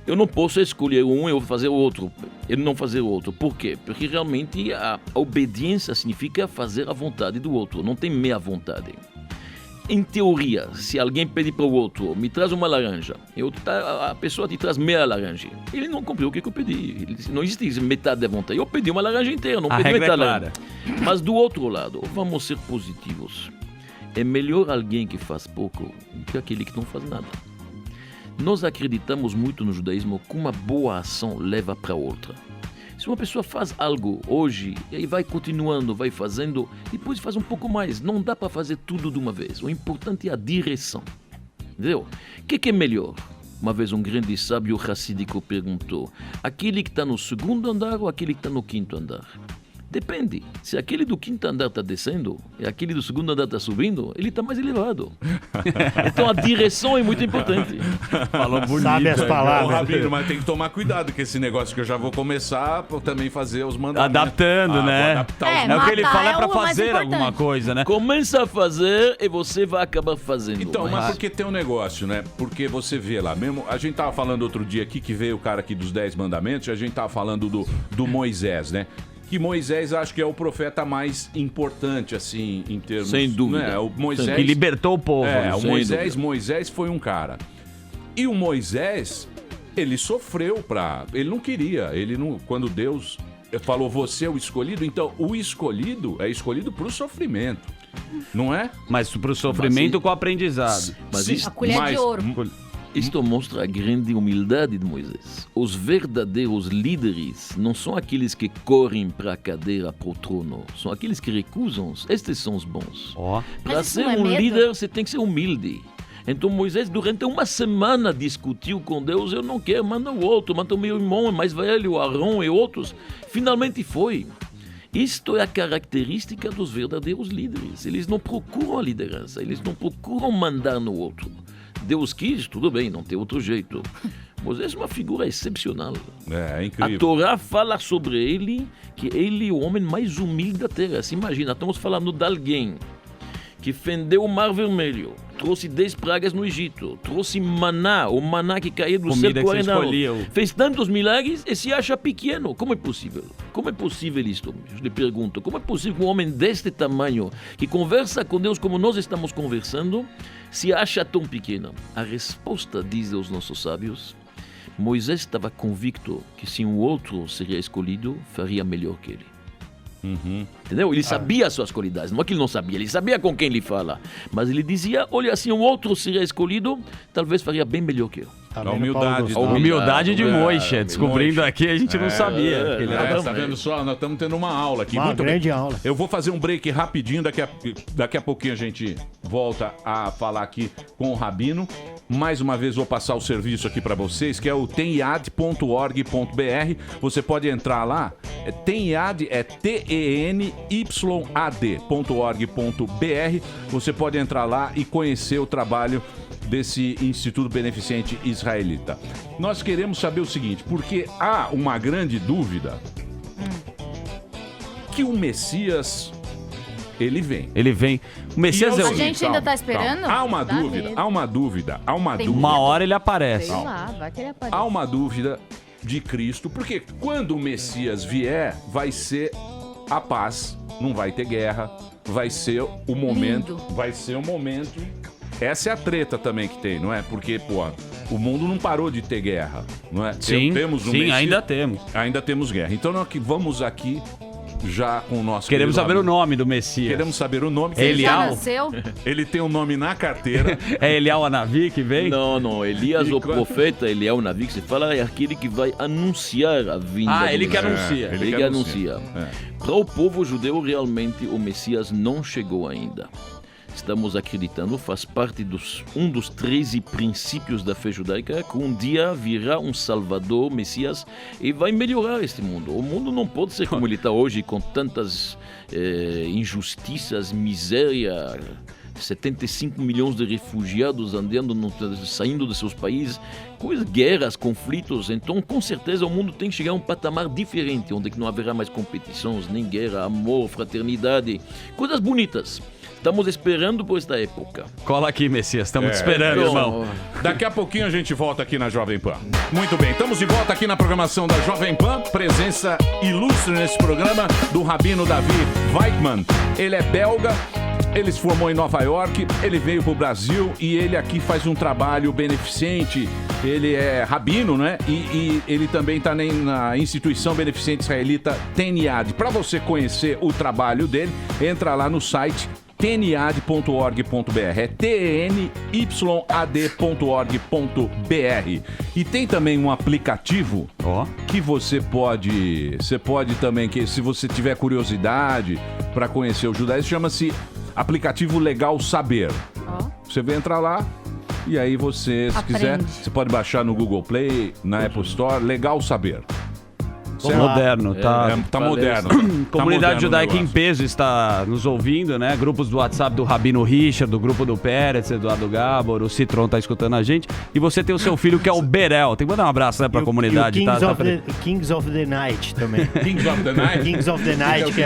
Speaker 7: Eu não posso escolher um e eu fazer o outro, e não fazer o outro. Por quê? Porque realmente a obediência significa fazer a vontade do outro, não tem meia vontade. Em teoria, se alguém pede para o outro, me traz uma laranja, a pessoa te traz meia laranja, ele não cumpriu o que eu pedi. Não existe metade da vontade. Eu pedi uma laranja inteira, não
Speaker 3: A
Speaker 7: pedi
Speaker 3: regra é
Speaker 7: metade da
Speaker 3: clara.
Speaker 7: laranja. Mas do outro lado, vamos ser positivos. É melhor alguém que faz pouco do que aquele que não faz nada. Nós acreditamos muito no judaísmo que uma boa ação leva para outra. Se uma pessoa faz algo hoje e vai continuando, vai fazendo, depois faz um pouco mais. Não dá para fazer tudo de uma vez. O importante é a direção. Entendeu? O que é melhor? Uma vez um grande sábio racídico perguntou: aquele que está no segundo andar ou aquele que está no quinto andar? Depende. Se aquele do quinto andar está descendo e aquele do segundo andar está subindo, ele está mais elevado. Então a direção é muito importante.
Speaker 3: Falou bonito.
Speaker 2: Sabe as
Speaker 1: Ô,
Speaker 2: palavras.
Speaker 1: Rabino, mas tem que tomar cuidado com esse negócio que eu já vou começar a também fazer os mandamentos.
Speaker 3: Adaptando,
Speaker 1: vou
Speaker 3: né?
Speaker 1: adaptar os
Speaker 3: É o que ele
Speaker 4: matar
Speaker 3: fala
Speaker 4: é
Speaker 3: é pra
Speaker 4: o mais
Speaker 3: fazer
Speaker 4: importante.
Speaker 3: alguma coisa, né?
Speaker 7: Começa a fazer e você vai acabar fazendo.
Speaker 1: Então, mas porque tem um negócio, né? Porque você vê lá, mesmo. A gente tava falando outro dia aqui, que veio o cara aqui dos 10 mandamentos, e a gente tava falando do Moisés, né? que Moisés acho que é o profeta mais importante, assim, em termos...
Speaker 7: Sem dúvida.
Speaker 1: Né? O Moisés...
Speaker 3: Que libertou o povo.
Speaker 1: É, o
Speaker 7: Sem
Speaker 1: Moisés foi um cara. E o Moisés, ele sofreu ele não queria, quando Deus falou, você é o escolhido, então o escolhido é escolhido pro sofrimento, não é?
Speaker 3: Mas pro sofrimento com aprendizado.
Speaker 7: Mas
Speaker 4: A colher de ouro.
Speaker 7: Isto mostra a grande humildade de Moisés. Os verdadeiros líderes não são aqueles que correm para a cadeira, para o trono. São aqueles que recusam. Estes são os bons.
Speaker 3: Ó.
Speaker 7: Para
Speaker 4: Mas isso
Speaker 7: ser
Speaker 4: não é
Speaker 7: um
Speaker 4: medo?
Speaker 7: líder, você tem que ser humilde. Então Moisés, durante uma semana, discutiu com Deus, eu não quero, manda o outro, manda o meu irmão mais velho, Arão e outros. Finalmente foi. Isto é a característica dos verdadeiros líderes. Eles não procuram a liderança, eles não procuram mandar no outro. Deus quis, tudo bem, não tem outro jeito. Moisés é uma figura excepcional.
Speaker 1: É incrível.
Speaker 7: A Torá fala sobre ele, que ele é o homem mais humilde da terra. Se imagina, estamos falando de alguém que fendeu o Mar Vermelho, trouxe 10 pragas no Egito, trouxe maná, o maná que caía do céu
Speaker 3: Comida que você
Speaker 7: 40 anos.
Speaker 3: escolhia.
Speaker 7: Fez tantos milagres e se acha pequeno. Como é possível? Como é possível isto? Eu lhe pergunto. Como é possível que um homem deste tamanho, que conversa com Deus como nós estamos conversando, se acha tão pequeno? A resposta, dizem os nossos sábios, Moisés estava convicto que se um outro seria escolhido, faria melhor que ele. Entendeu? Ele sabia as suas qualidades, não é que ele não sabia, ele sabia com quem ele fala. Mas ele dizia, olha, se um outro seria escolhido, talvez faria bem melhor que eu.
Speaker 2: Tá
Speaker 1: A
Speaker 2: vendo,
Speaker 1: humildade.
Speaker 2: Paulo
Speaker 3: A humildade de
Speaker 1: É,
Speaker 3: Moisés. Descobrindo
Speaker 1: Moisés.
Speaker 3: aqui, a gente não sabia. Que ele era...
Speaker 1: Tá vendo só? Nós estamos tendo uma aula aqui.
Speaker 2: Uma
Speaker 1: Muito
Speaker 2: grande
Speaker 1: bem.
Speaker 2: aula.
Speaker 1: Eu vou fazer um break rapidinho, daqui a pouquinho a gente volta a falar aqui com o Rabino. Mais uma vez vou passar o serviço aqui para vocês, que é o teniad.org.br. Você pode entrar lá, Teniad é TENYAD.org.br. Você pode entrar lá e conhecer o trabalho desse Instituto Beneficente Israelita. Nós queremos saber o seguinte, porque há uma grande dúvida que o Messias, ele vem.
Speaker 3: Ele vem. O Messias
Speaker 1: E
Speaker 3: é
Speaker 4: A
Speaker 3: o...
Speaker 4: gente ainda tá esperando?
Speaker 1: Há uma
Speaker 4: Dá
Speaker 1: dúvida,
Speaker 4: medo.
Speaker 1: há uma dúvida, há uma
Speaker 4: Tem
Speaker 1: dúvida.
Speaker 3: Uma hora ele aparece.
Speaker 9: Sei lá, vai que ele aparece.
Speaker 1: Há uma dúvida de Cristo, porque quando o Messias vier, vai ser a paz, não vai ter guerra, vai ser o momento,
Speaker 4: Lindo.
Speaker 1: vai ser o momento. Essa é a treta também que tem, não é? Porque, pô, o mundo não parou de ter guerra, não é?
Speaker 3: Sim,
Speaker 1: Temos um
Speaker 3: sim,
Speaker 1: Messias-
Speaker 3: ainda temos.
Speaker 1: Ainda temos guerra. Então nós que vamos aqui já com o nosso
Speaker 3: Queremos
Speaker 1: querido
Speaker 3: saber o
Speaker 1: amigo.
Speaker 3: nome do Messias.
Speaker 1: Queremos saber o nome.
Speaker 3: Ele
Speaker 4: Já
Speaker 3: Elial?
Speaker 4: nasceu?
Speaker 1: Ele tem um nome na carteira.
Speaker 3: É Elial Anavi que vem?
Speaker 7: Não, não. Elias,
Speaker 1: E
Speaker 7: o
Speaker 1: quando-
Speaker 7: profeta, ele é o Navi que se fala, é aquele que vai anunciar a vinda
Speaker 3: Ah,
Speaker 7: do
Speaker 3: ele que
Speaker 7: Messias.
Speaker 3: anuncia.
Speaker 1: É,
Speaker 7: Ele que anuncia.
Speaker 1: É.
Speaker 7: Para o povo judeu, realmente, o Messias não chegou ainda. Estamos acreditando, faz parte um dos 13 princípios da fé judaica, que um dia virá um Salvador, Messias, e vai melhorar este mundo. O mundo não pode ser como ele está hoje, com tantas injustiças, miséria, 75 milhões de refugiados andando, saindo de seus países, guerras, conflitos. Então, com certeza, o mundo tem que chegar a um patamar diferente, onde não haverá mais competições, nem guerra, amor, fraternidade, coisas bonitas. Estamos esperando por esta época.
Speaker 3: Cola aqui, Messias. Estamos te
Speaker 1: É,
Speaker 3: esperando,
Speaker 7: Então,
Speaker 3: irmão.
Speaker 1: Daqui a pouquinho a gente volta aqui na Jovem Pan. Muito bem, estamos de volta aqui na programação da Jovem Pan. Presença ilustre nesse programa do Rabino Davi Weitman. Ele é belga, ele se formou em Nova York, ele veio pro Brasil e ele aqui faz um trabalho beneficente. Ele é rabino, né? E ele também está na instituição beneficente israelita Teniad. Para você conhecer o trabalho dele, entra lá no site teniad.org.br, é tnyad.org.br. E tem também um aplicativo
Speaker 3: Ó.
Speaker 1: que você pode também, que se você tiver curiosidade para conhecer o judaísmo, chama-se aplicativo Legal Saber.
Speaker 4: Ó.
Speaker 1: Você vai entrar lá e aí você, se
Speaker 4: Aprende.
Speaker 1: quiser, você pode baixar no Google Play, na Apple Store, Legal Saber. Certo?
Speaker 3: Moderno, tá?
Speaker 1: Tá moderno.
Speaker 3: Comunidade
Speaker 1: Tá moderno o
Speaker 3: judaica em
Speaker 1: negócio.
Speaker 3: peso está nos ouvindo, né? Grupos do WhatsApp do Rabino Richard, do grupo do Pérez, Eduardo Gabor, o Citron tá escutando a gente. E você tem o seu filho que é o Berel. Tem que mandar um abraço, né, pra
Speaker 2: E o-
Speaker 3: comunidade.
Speaker 2: e o
Speaker 3: tá?
Speaker 2: Kings of the Night também.
Speaker 1: Kings of the Night.
Speaker 2: Kings of the Night, que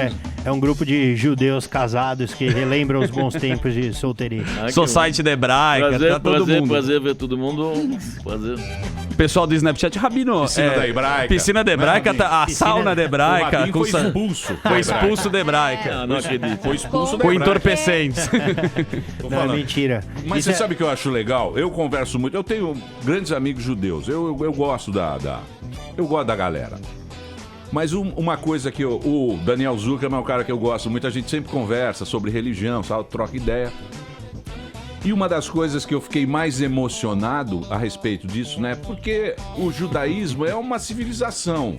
Speaker 2: É um grupo de judeus casados que relembram os bons tempos de solteirice.
Speaker 3: Society da Hebraica, tá todo mundo.
Speaker 7: Prazer ver todo mundo. Prazer.
Speaker 3: Pessoal do Snapchat, Rabino.
Speaker 1: Piscina da Hebraica.
Speaker 3: Piscina da Hebraica, a sauna da
Speaker 1: O
Speaker 3: Hebraica.
Speaker 1: Rabin foi expulso.
Speaker 3: Foi expulso da Hebraica.
Speaker 7: Não acredito.
Speaker 1: Foi expulso da
Speaker 3: Com
Speaker 1: Hebraica.
Speaker 3: entorpecentes.
Speaker 1: Tô
Speaker 2: Não, é
Speaker 1: falando.
Speaker 2: mentira.
Speaker 1: Mas
Speaker 2: Isso
Speaker 1: você sabe o que eu acho legal? Eu converso muito, eu tenho grandes amigos judeus, eu gosto eu gosto da galera. Mas uma coisa que o Daniel Zuckerman é um cara que eu gosto muito, a gente sempre conversa sobre religião, sabe? Troca ideia. E uma das coisas que eu fiquei mais emocionado a respeito disso, né? Porque o judaísmo é uma civilização.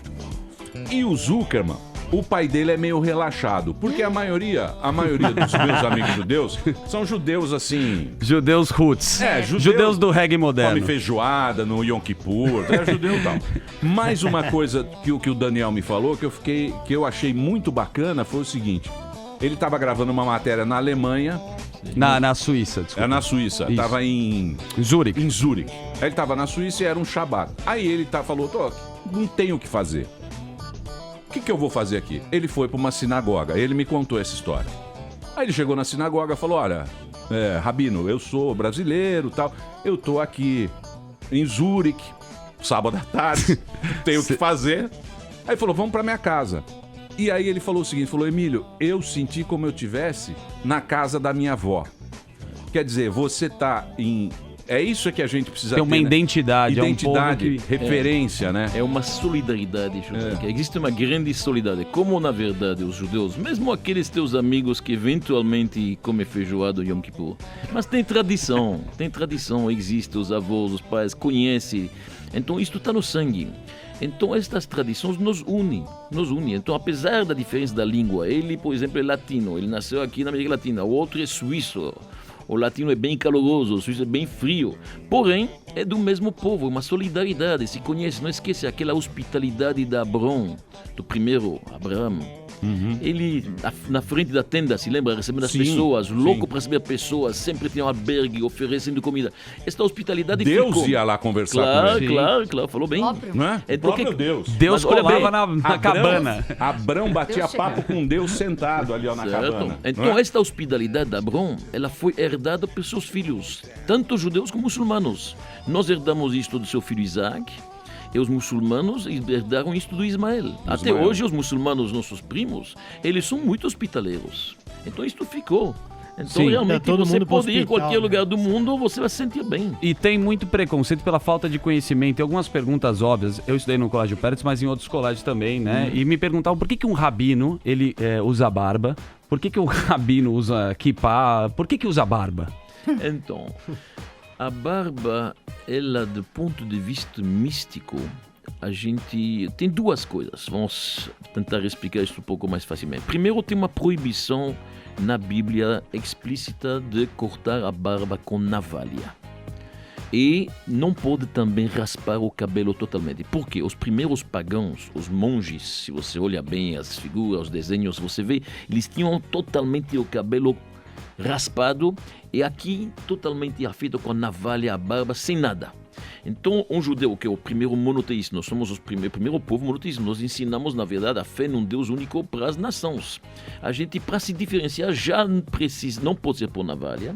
Speaker 1: E o Zuckerman, o pai dele é meio relaxado. Porque a maioria dos meus amigos judeus são judeus assim.
Speaker 3: Judeus roots. Judeus do reggae
Speaker 1: Come
Speaker 3: moderno.
Speaker 1: feijoada no Yom Kippur, é judeu e tal. Mais uma coisa que o Daniel me falou, que eu achei muito bacana, foi o seguinte. Ele estava gravando uma matéria na Alemanha.
Speaker 3: Na Suíça, desculpa.
Speaker 1: É na Suíça.
Speaker 3: Isso.
Speaker 1: Tava em
Speaker 3: Zurique.
Speaker 1: Zurique. Aí ele tava na Suíça e era um Shabat. Aí ele falou, não tenho o que fazer. O que eu vou fazer aqui? Ele foi para uma sinagoga. Ele me contou essa história. Aí ele chegou na sinagoga e falou, olha, Rabino, eu sou brasileiro e tal. Eu tô aqui em Zurique, sábado à tarde, tenho o que fazer. Aí ele falou, vamos para minha casa. E aí ele falou o seguinte, Emílio, eu senti como eu tivesse na casa da minha avó. Quer dizer, você tá em... É isso que a gente precisa
Speaker 3: Tem uma
Speaker 1: ter, né?
Speaker 3: identidade.
Speaker 1: Identidade,
Speaker 3: É um povo
Speaker 1: referência, né?
Speaker 7: É uma solidariedade judaica. Existe uma grande solidariedade. Como, na verdade, os judeus, mesmo aqueles teus amigos que eventualmente comem feijoada no Yom Kippur, mas tem tradição, existe, os avós, os pais, conhecem. Então, isto está no sangue. Então, estas tradições nos unem. Então, apesar da diferença da língua, ele, por exemplo, é latino, ele nasceu aqui na América Latina, o outro é suíço. O latino é bem caloroso, o suíço é bem frio. Porém, é do mesmo povo, uma solidariedade, se conhece. Não esqueça aquela hospitalidade de Abrão, do primeiro Abraão. Ele, na frente da tenda, se lembra, recebendo as pessoas, louco para receber pessoas, sempre tinha um albergue, oferecendo comida. Esta hospitalidade
Speaker 1: Deus
Speaker 7: ficou.
Speaker 1: ia lá conversar com ele.
Speaker 7: Claro, falou bem.
Speaker 1: Não é?
Speaker 7: É
Speaker 1: O próprio
Speaker 7: porque-
Speaker 1: Deus.
Speaker 3: Deus
Speaker 7: Mas olha
Speaker 3: colava
Speaker 7: bem,
Speaker 3: na cabana.
Speaker 1: Abrão batia
Speaker 4: Deus
Speaker 1: papo com Deus sentado ali ó, na
Speaker 7: Certo?
Speaker 1: cabana.
Speaker 7: Então,
Speaker 1: não é?
Speaker 7: esta hospitalidade de Abrão, ela foi herdada pelos seus filhos, tanto judeus como muçulmanos. Nós herdamos isto do seu filho Isaac, e os muçulmanos herdaram isto do Ismael. Até hoje, os muçulmanos, nossos primos, eles são muito hospitaleiros. Então, isto ficou. Então,
Speaker 3: Sim.
Speaker 7: realmente,
Speaker 2: Todo
Speaker 7: você
Speaker 2: mundo pro
Speaker 7: pode ir em
Speaker 2: hospital,
Speaker 7: qualquer
Speaker 2: né?
Speaker 7: lugar do mundo, você vai se sentir bem.
Speaker 3: E tem muito preconceito pela falta de conhecimento. Tem algumas perguntas óbvias. Eu estudei no Colégio Pérez, mas em outros colégios também, né? E me perguntavam por que um rabino, ele usa barba? Por que um rabino usa kippah? Por que usa barba?
Speaker 7: Então, a barba, ela, do ponto de vista místico, a gente tem duas coisas. Vamos tentar explicar isso um pouco mais facilmente. Primeiro, tem uma proibição na Bíblia explícita de cortar a barba com navalha. E não pode também raspar o cabelo totalmente. Porque os primeiros pagãos, os monges, se você olha bem as figuras, os desenhos, você vê, eles tinham totalmente o cabelo raspado e aqui totalmente feito com a navalha, a barba, sem nada. Então, um judeu, que é o primeiro monoteísta, nós somos o primeiro povo monoteísta, nós ensinamos, na verdade, a fé num Deus único para as nações. A gente, para se diferenciar, já não pode ser por navalha.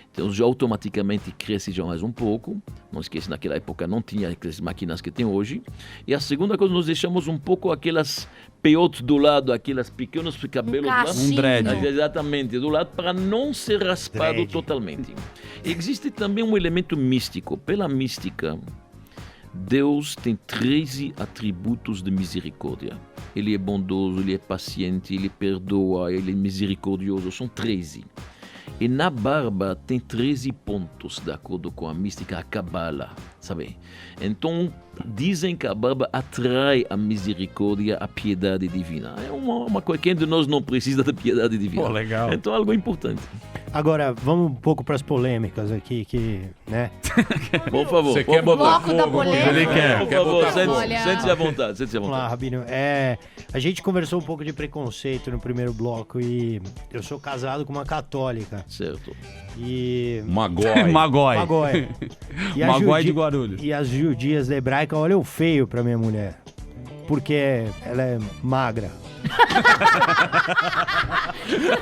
Speaker 7: Então, já automaticamente cresce já mais um pouco. Não esqueça, naquela época não tinha aquelas máquinas que tem hoje. E a segunda coisa, nós deixamos um pouco aquelas peotes do lado, aqueles pequenos cabelos lá.
Speaker 4: cachinho.
Speaker 3: dread.
Speaker 7: Exatamente, do lado, para não ser raspado
Speaker 2: Dread.
Speaker 7: totalmente. Existe também um elemento místico. Pela mística, Deus tem 13 atributos de misericórdia. Ele é bondoso, ele é paciente, ele perdoa, ele é misericordioso. São 13. E na barba tem 13 pontos, de acordo com a mística, a Kabbalah, sabe? Então, dizem que a barba atrai a misericórdia, a piedade divina. É uma coisa, quem de nós não precisa da piedade divina?
Speaker 3: Pô, legal.
Speaker 7: Então, algo importante.
Speaker 2: Agora, vamos um pouco para as polêmicas aqui, né?
Speaker 7: Por favor.
Speaker 1: Você quer botar
Speaker 4: Bloco da
Speaker 1: fogo?
Speaker 4: polêmica.
Speaker 3: Ele quer.
Speaker 7: Por
Speaker 1: Quer
Speaker 7: favor,
Speaker 1: botar fogo?
Speaker 4: Olha.
Speaker 7: sente-se à vontade, sente-se à
Speaker 2: Vamos lá,
Speaker 7: vontade.
Speaker 2: Rabino. A gente conversou um pouco de preconceito no primeiro bloco e eu sou casado com uma católica.
Speaker 7: Certo.
Speaker 2: E.
Speaker 1: Magói.
Speaker 3: Magói.
Speaker 2: Magói. E
Speaker 3: Magói de Guarulhos.
Speaker 2: E as judias da hebraica olham feio pra minha mulher. porque ela é magra.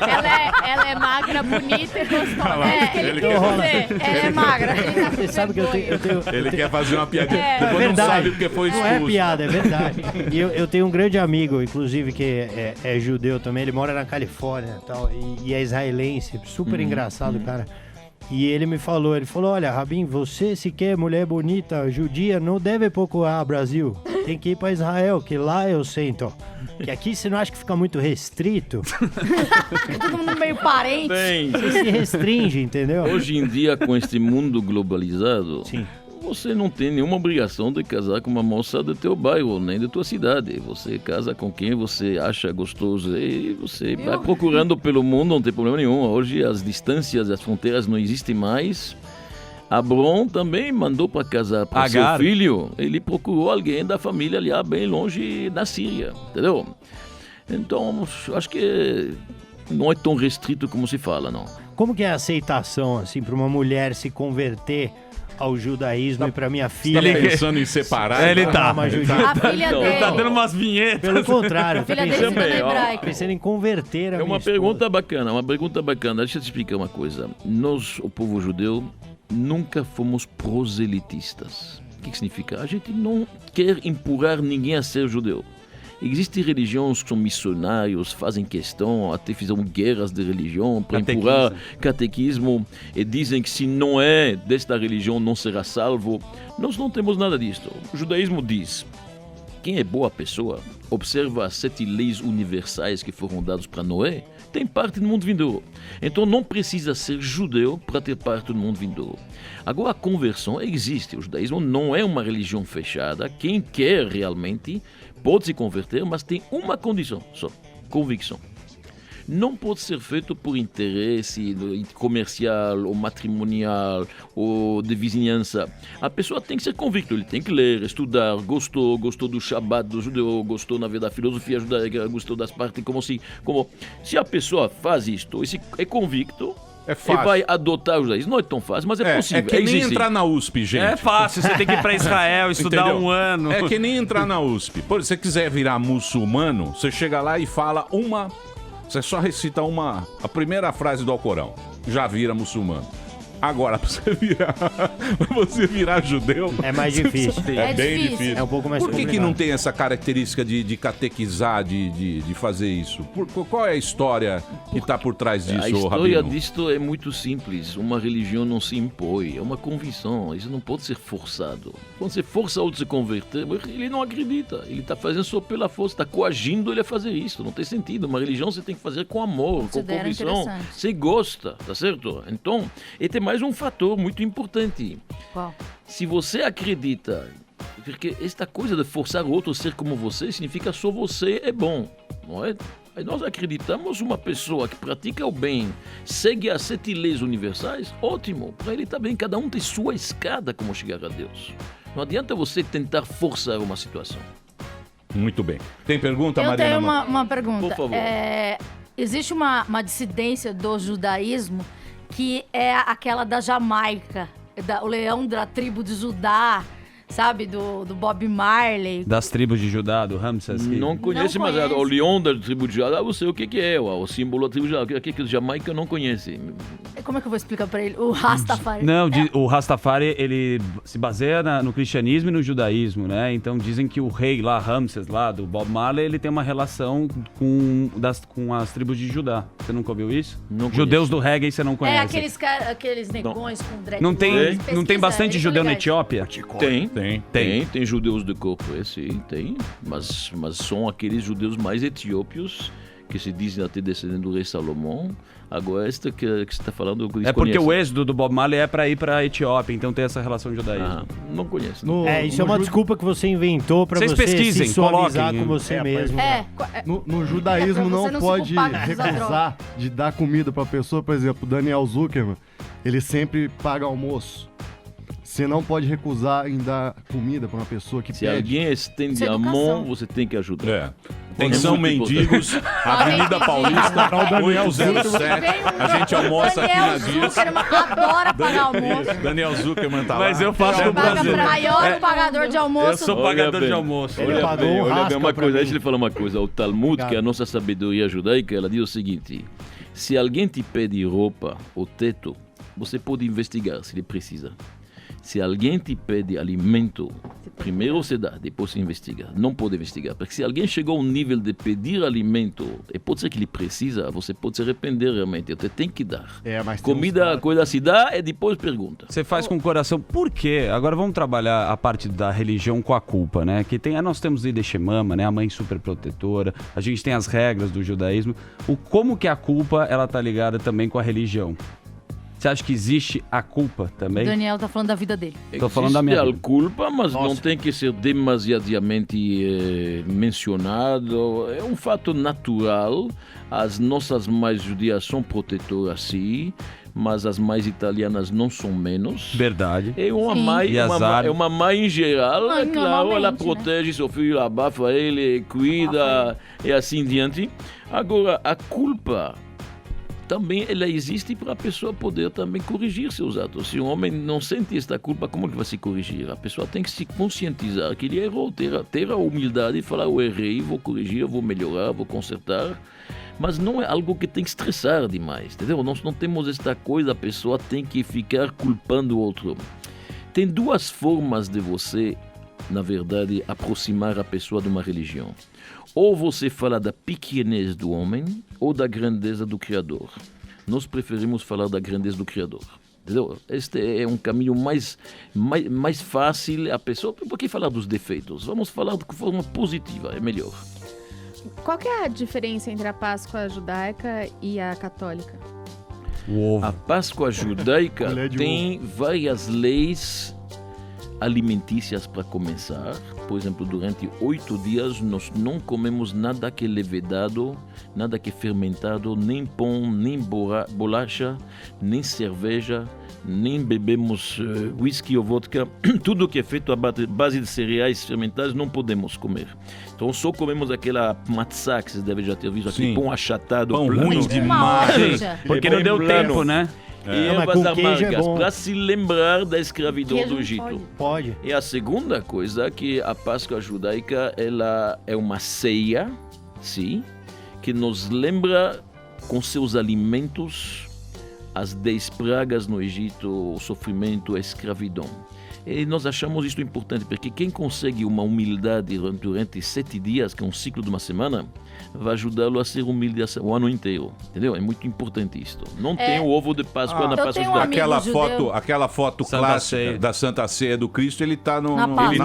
Speaker 4: Ela é magra, bonita e gostosa.
Speaker 1: Ele
Speaker 4: Quer dizer, ela é magra.
Speaker 2: Você sabe que eu tenho...
Speaker 1: Ele quer fazer uma piadinha. Depois não
Speaker 2: verdade.
Speaker 1: sabe porque foi
Speaker 2: Não
Speaker 1: expulso.
Speaker 2: é piada, é verdade. E eu tenho um grande amigo, inclusive, que é judeu também. Ele mora na Califórnia e tal, e é israelense. Super engraçado, cara. E ele me falou, olha, Rabin, você se quer mulher bonita, judia, não deve procurar Brasil. Tem que ir pra Israel, que lá eu sento. Que aqui você não acha que fica muito restrito?
Speaker 4: Todo mundo meio parente.
Speaker 7: Bem,
Speaker 2: Você se restringe, entendeu?
Speaker 7: hoje em dia, com este mundo globalizado,
Speaker 2: Sim.
Speaker 7: você não tem nenhuma obrigação de casar com uma moça do teu bairro, nem da tua cidade. Você casa com quem você acha gostoso e você vai procurando pelo mundo, não tem problema nenhum. Hoje as distâncias, as fronteiras não existem mais. Abrão também mandou para casar para seu
Speaker 3: Agar.
Speaker 7: filho. Ele procurou alguém da família ali bem longe na Síria, entendeu? Então, acho que não é tão restrito como se fala, não.
Speaker 2: Como que é a aceitação, assim, pra uma mulher se converter ao judaísmo e pra minha
Speaker 1: Tá
Speaker 2: filha...
Speaker 1: pensando em separar?
Speaker 3: Ele tá.
Speaker 2: Uma judia?
Speaker 4: A filha
Speaker 7: Não,
Speaker 4: dele.
Speaker 7: tá dando
Speaker 3: umas vinhetas.
Speaker 2: Pelo contrário,
Speaker 4: A filha
Speaker 2: tô
Speaker 4: dele
Speaker 2: pensando,
Speaker 4: ensina
Speaker 7: Também, ó.
Speaker 4: hebraico.
Speaker 2: pensando em converter a
Speaker 7: É
Speaker 2: minha
Speaker 7: uma
Speaker 2: esposa.
Speaker 7: pergunta bacana, Deixa eu te explicar uma coisa. Nós, o povo judeu, nunca fomos proselitistas. O que significa? A gente não quer empurrar ninguém a ser judeu. Existem religiões que são missionários, fazem questão, até fizeram guerras de religião para empurrar catequismo e dizem que se não é desta religião não será salvo. Nós não temos nada disto. O judaísmo diz: quem é boa pessoa, observa as 7 leis universais que foram dadas para Noé, tem parte do mundo vindouro. Então não precisa ser judeu para ter parte do mundo vindouro. Agora a conversão existe. O judaísmo não é uma religião fechada. Quem quer realmente pode se converter, mas tem uma condição só: convicção. Não pode ser feito por interesse comercial ou matrimonial ou de vizinhança. A pessoa tem que ser convicta, ele tem que ler, estudar, gostou do Shabbat do judeu, gostou na verdade da filosofia judaica, gostou das partes, como se a pessoa faz isto e se é convicto,
Speaker 1: É fácil.
Speaker 7: e vai adotar o judaísmo. Não é tão fácil, mas é possível.
Speaker 1: É que nem
Speaker 7: existe.
Speaker 1: entrar na USP, gente.
Speaker 3: É fácil, você tem que ir pra Israel, estudar
Speaker 1: Entendeu?
Speaker 3: um ano.
Speaker 1: É que nem entrar na USP. Por se você quiser virar muçulmano, você chega lá e fala uma... Você só recita a primeira frase do Alcorão. Já vira muçulmano. Agora, pra você virar judeu...
Speaker 2: É mais difícil.
Speaker 1: É bem
Speaker 4: difícil.
Speaker 1: difícil.
Speaker 2: É um pouco mais
Speaker 1: Por que
Speaker 2: complicado.
Speaker 1: não tem essa característica de catequizar, de fazer isso? Qual é a história que está por trás disso,
Speaker 7: A história
Speaker 1: Rabino?
Speaker 7: disto é muito simples. Uma religião não se impõe, é uma convicção. Isso não pode ser forçado. Quando você força outro a se converter, ele não acredita. Ele está fazendo só pela força, está coagindo ele a fazer isso. Não tem sentido. Uma religião você tem que fazer com amor, com
Speaker 4: Considero
Speaker 7: convicção.
Speaker 4: interessante.
Speaker 7: Você gosta, tá certo? Então, e tem mais um fator muito importante.
Speaker 4: Qual?
Speaker 7: Se você acredita, porque esta coisa de forçar o outro a ser como você significa só você é bom, não é? Aí nós acreditamos uma pessoa que pratica o bem, segue as 7 leis universais, ótimo, para ele também, cada um tem sua escada como chegar a Deus. Não adianta você tentar forçar uma situação.
Speaker 1: Muito bem. Tem pergunta,
Speaker 4: Eu
Speaker 1: Mariana?
Speaker 4: tenho uma pergunta.
Speaker 7: Por favor.
Speaker 4: Existe uma dissidência do judaísmo que é aquela da Jamaica, o leão da tribo de Judá, sabe? Do Bob Marley.
Speaker 3: Das tribos de Judá, do Ramsés. que-
Speaker 7: Não conhece,
Speaker 4: Não
Speaker 7: mas
Speaker 4: conhece.
Speaker 7: o leão da tribo de Judá, eu sei o que é, o símbolo da tribo de Judá. O que é que o Jamaica não conhece?
Speaker 4: Como é que eu vou explicar pra ele? O Rastafari.
Speaker 3: Não, o Rastafari, ele se baseia no cristianismo e no judaísmo, né? Então dizem que o rei lá, Ramsés, lá do Bob Marley, ele tem uma relação com as tribos de Judá. Você nunca ouviu isso?
Speaker 7: Não
Speaker 3: Judeus
Speaker 7: conheço.
Speaker 3: do reggae você não conhece.
Speaker 4: Aqueles negões com dread.
Speaker 3: Não tem,
Speaker 4: Pesquisa,
Speaker 3: não tem bastante
Speaker 4: eles
Speaker 3: judeu
Speaker 4: são
Speaker 3: na
Speaker 4: legais.
Speaker 3: Etiópia?
Speaker 7: Tem judeus de corpo, sim, tem. Mas são aqueles judeus mais etíopes que se dizem até descendentes do rei Salomão. Agora, esta que você está falando, eu
Speaker 3: É porque
Speaker 7: desconheço.
Speaker 3: o êxodo do Bob Marley é pra ir pra Etiópia, então tem essa relação de judaísmo.
Speaker 7: Ah, não conheço.
Speaker 2: Isso é uma desculpa que você inventou pra
Speaker 3: Vocês
Speaker 2: você
Speaker 3: pesquisem,
Speaker 2: se suavizar
Speaker 3: coloquem.
Speaker 2: com você mesmo.
Speaker 8: No judaísmo
Speaker 4: pra você
Speaker 8: não
Speaker 4: não se
Speaker 8: pode
Speaker 4: culpar de usar
Speaker 8: recusar de dar comida pra pessoa. Por exemplo, o Daniel Zuckerman, ele sempre paga almoço. Você não pode recusar em dar comida pra uma pessoa que
Speaker 7: Se
Speaker 8: pede.
Speaker 7: alguém estende
Speaker 4: Isso é
Speaker 7: a
Speaker 4: educação.
Speaker 7: mão, você tem que ajudar.
Speaker 1: É. Atenção, mendigos, Avenida Paulista, 807. A gente almoça aqui na
Speaker 4: Daniel
Speaker 1: Dias.
Speaker 4: Zuckerman adora pagar almoço.
Speaker 1: Daniel Zuckerman tá lá.
Speaker 3: Mas eu faço pro
Speaker 4: Paga
Speaker 3: Brasil.
Speaker 4: maior pagador de almoço.
Speaker 3: Eu sou pagador de almoço.
Speaker 2: Ele
Speaker 7: Olha
Speaker 2: pagou
Speaker 7: bem,
Speaker 2: um
Speaker 7: olha bem
Speaker 2: rasca
Speaker 7: uma
Speaker 2: pra
Speaker 7: coisa,
Speaker 2: mim.
Speaker 7: deixa eu lhe falar uma coisa. O Talmud, que é a nossa sabedoria judaica, ela diz o seguinte: se alguém te pede roupa ou teto, você pode investigar se ele precisa. Se alguém te pede alimento, primeiro você dá, depois você investiga. Não pode investigar, porque se alguém chegou ao nível de pedir alimento, e pode ser que ele precisa, você pode se arrepender realmente, você tem que dar.
Speaker 8: Mas tem uns
Speaker 7: Comida,
Speaker 8: caras-
Speaker 7: coisa se dá e depois pergunta.
Speaker 3: Você faz com o coração. Por quê? Agora vamos trabalhar a parte da religião com a culpa, né? Que tem, nós temos Ida Shemama, né? A mãe super protetora. A gente tem as regras do judaísmo. Como que a culpa ela tá ligada também com a religião? Você acha que existe a culpa
Speaker 4: O
Speaker 3: também?
Speaker 4: Daniel tá falando da vida dele.
Speaker 3: Tô falando da minha
Speaker 7: Existe
Speaker 3: vida.
Speaker 7: a culpa, mas não tem que ser demasiadamente mencionado. É um fato natural. As nossas mães judias são protetoras, sim, mas as mães italianas não são menos.
Speaker 3: Verdade.
Speaker 7: É uma
Speaker 4: Sim.
Speaker 7: mãe,
Speaker 3: E azar.
Speaker 7: é uma mãe em geral,
Speaker 4: Mãe,
Speaker 7: é claro, ela
Speaker 4: normalmente,
Speaker 7: protege seu filho, abafa ele, cuida e assim diante. Agora, a culpa também ela existe para a pessoa poder também corrigir seus atos. Se um homem não sente esta culpa, como ele vai se corrigir? A pessoa tem que se conscientizar que ele errou, ter a humildade de falar: eu errei, vou corrigir, vou melhorar, vou consertar. Mas não é algo que tem que estressar demais, entendeu? Nós não temos esta coisa, a pessoa tem que ficar culpando o outro. Tem duas formas de você, na verdade, aproximar a pessoa de uma religião. Ou você fala da pequenez do homem ou da grandeza do Criador. Nós preferimos falar da grandeza do Criador. Entendeu? Este é um caminho mais fácil a pessoa. Por que falar dos defeitos? Vamos falar de forma positiva, é melhor.
Speaker 9: Qual que é a diferença entre a Páscoa judaica e a católica?
Speaker 3: O ovo.
Speaker 7: A Páscoa judaica
Speaker 8: Colher de
Speaker 7: tem várias leis alimentícias para começar. Por exemplo, durante 8 dias nós não comemos nada que é levedado, nada que é fermentado, nem pão, nem bolacha, nem cerveja, nem bebemos whisky ou vodka. Tudo que é feito à base de cereais fermentados não podemos comer. Então só comemos aquela matzá que vocês devem já ter visto, aquele
Speaker 1: Sim.
Speaker 7: pão achatado,
Speaker 1: Pão
Speaker 7: plano.
Speaker 1: ruim
Speaker 4: Uma
Speaker 1: demais.
Speaker 4: hora.
Speaker 3: Porque
Speaker 7: Ele
Speaker 3: não
Speaker 7: é
Speaker 3: deu
Speaker 7: plano.
Speaker 3: tempo, né?
Speaker 7: E
Speaker 2: Não, mas
Speaker 7: ervas
Speaker 2: com queijo é
Speaker 7: amargas,
Speaker 2: bom.
Speaker 7: para se lembrar da escravidão
Speaker 4: Queijo
Speaker 7: do
Speaker 4: não
Speaker 7: Egito.
Speaker 4: pode.
Speaker 2: Pode.
Speaker 7: E a segunda coisa que a Páscoa judaica ela é uma ceia, sim, que nos lembra com seus alimentos as 10 pragas no Egito, o sofrimento, a escravidão. E nós achamos isso importante, porque quem consegue uma humildade durante 7 dias, que é um ciclo de uma semana, vai ajudá-lo a ser humilde o ano inteiro. Entendeu? É muito importante isso. Não tem o ovo de Páscoa na
Speaker 4: eu
Speaker 7: Páscoa
Speaker 4: tenho um
Speaker 7: judaica.
Speaker 4: amigo
Speaker 1: Aquela foto
Speaker 3: Santa
Speaker 1: clássica
Speaker 3: Ceia.
Speaker 1: da Santa Ceia do Cristo, ele tá no...
Speaker 4: Na
Speaker 1: no-
Speaker 4: Páscoa.
Speaker 7: Ele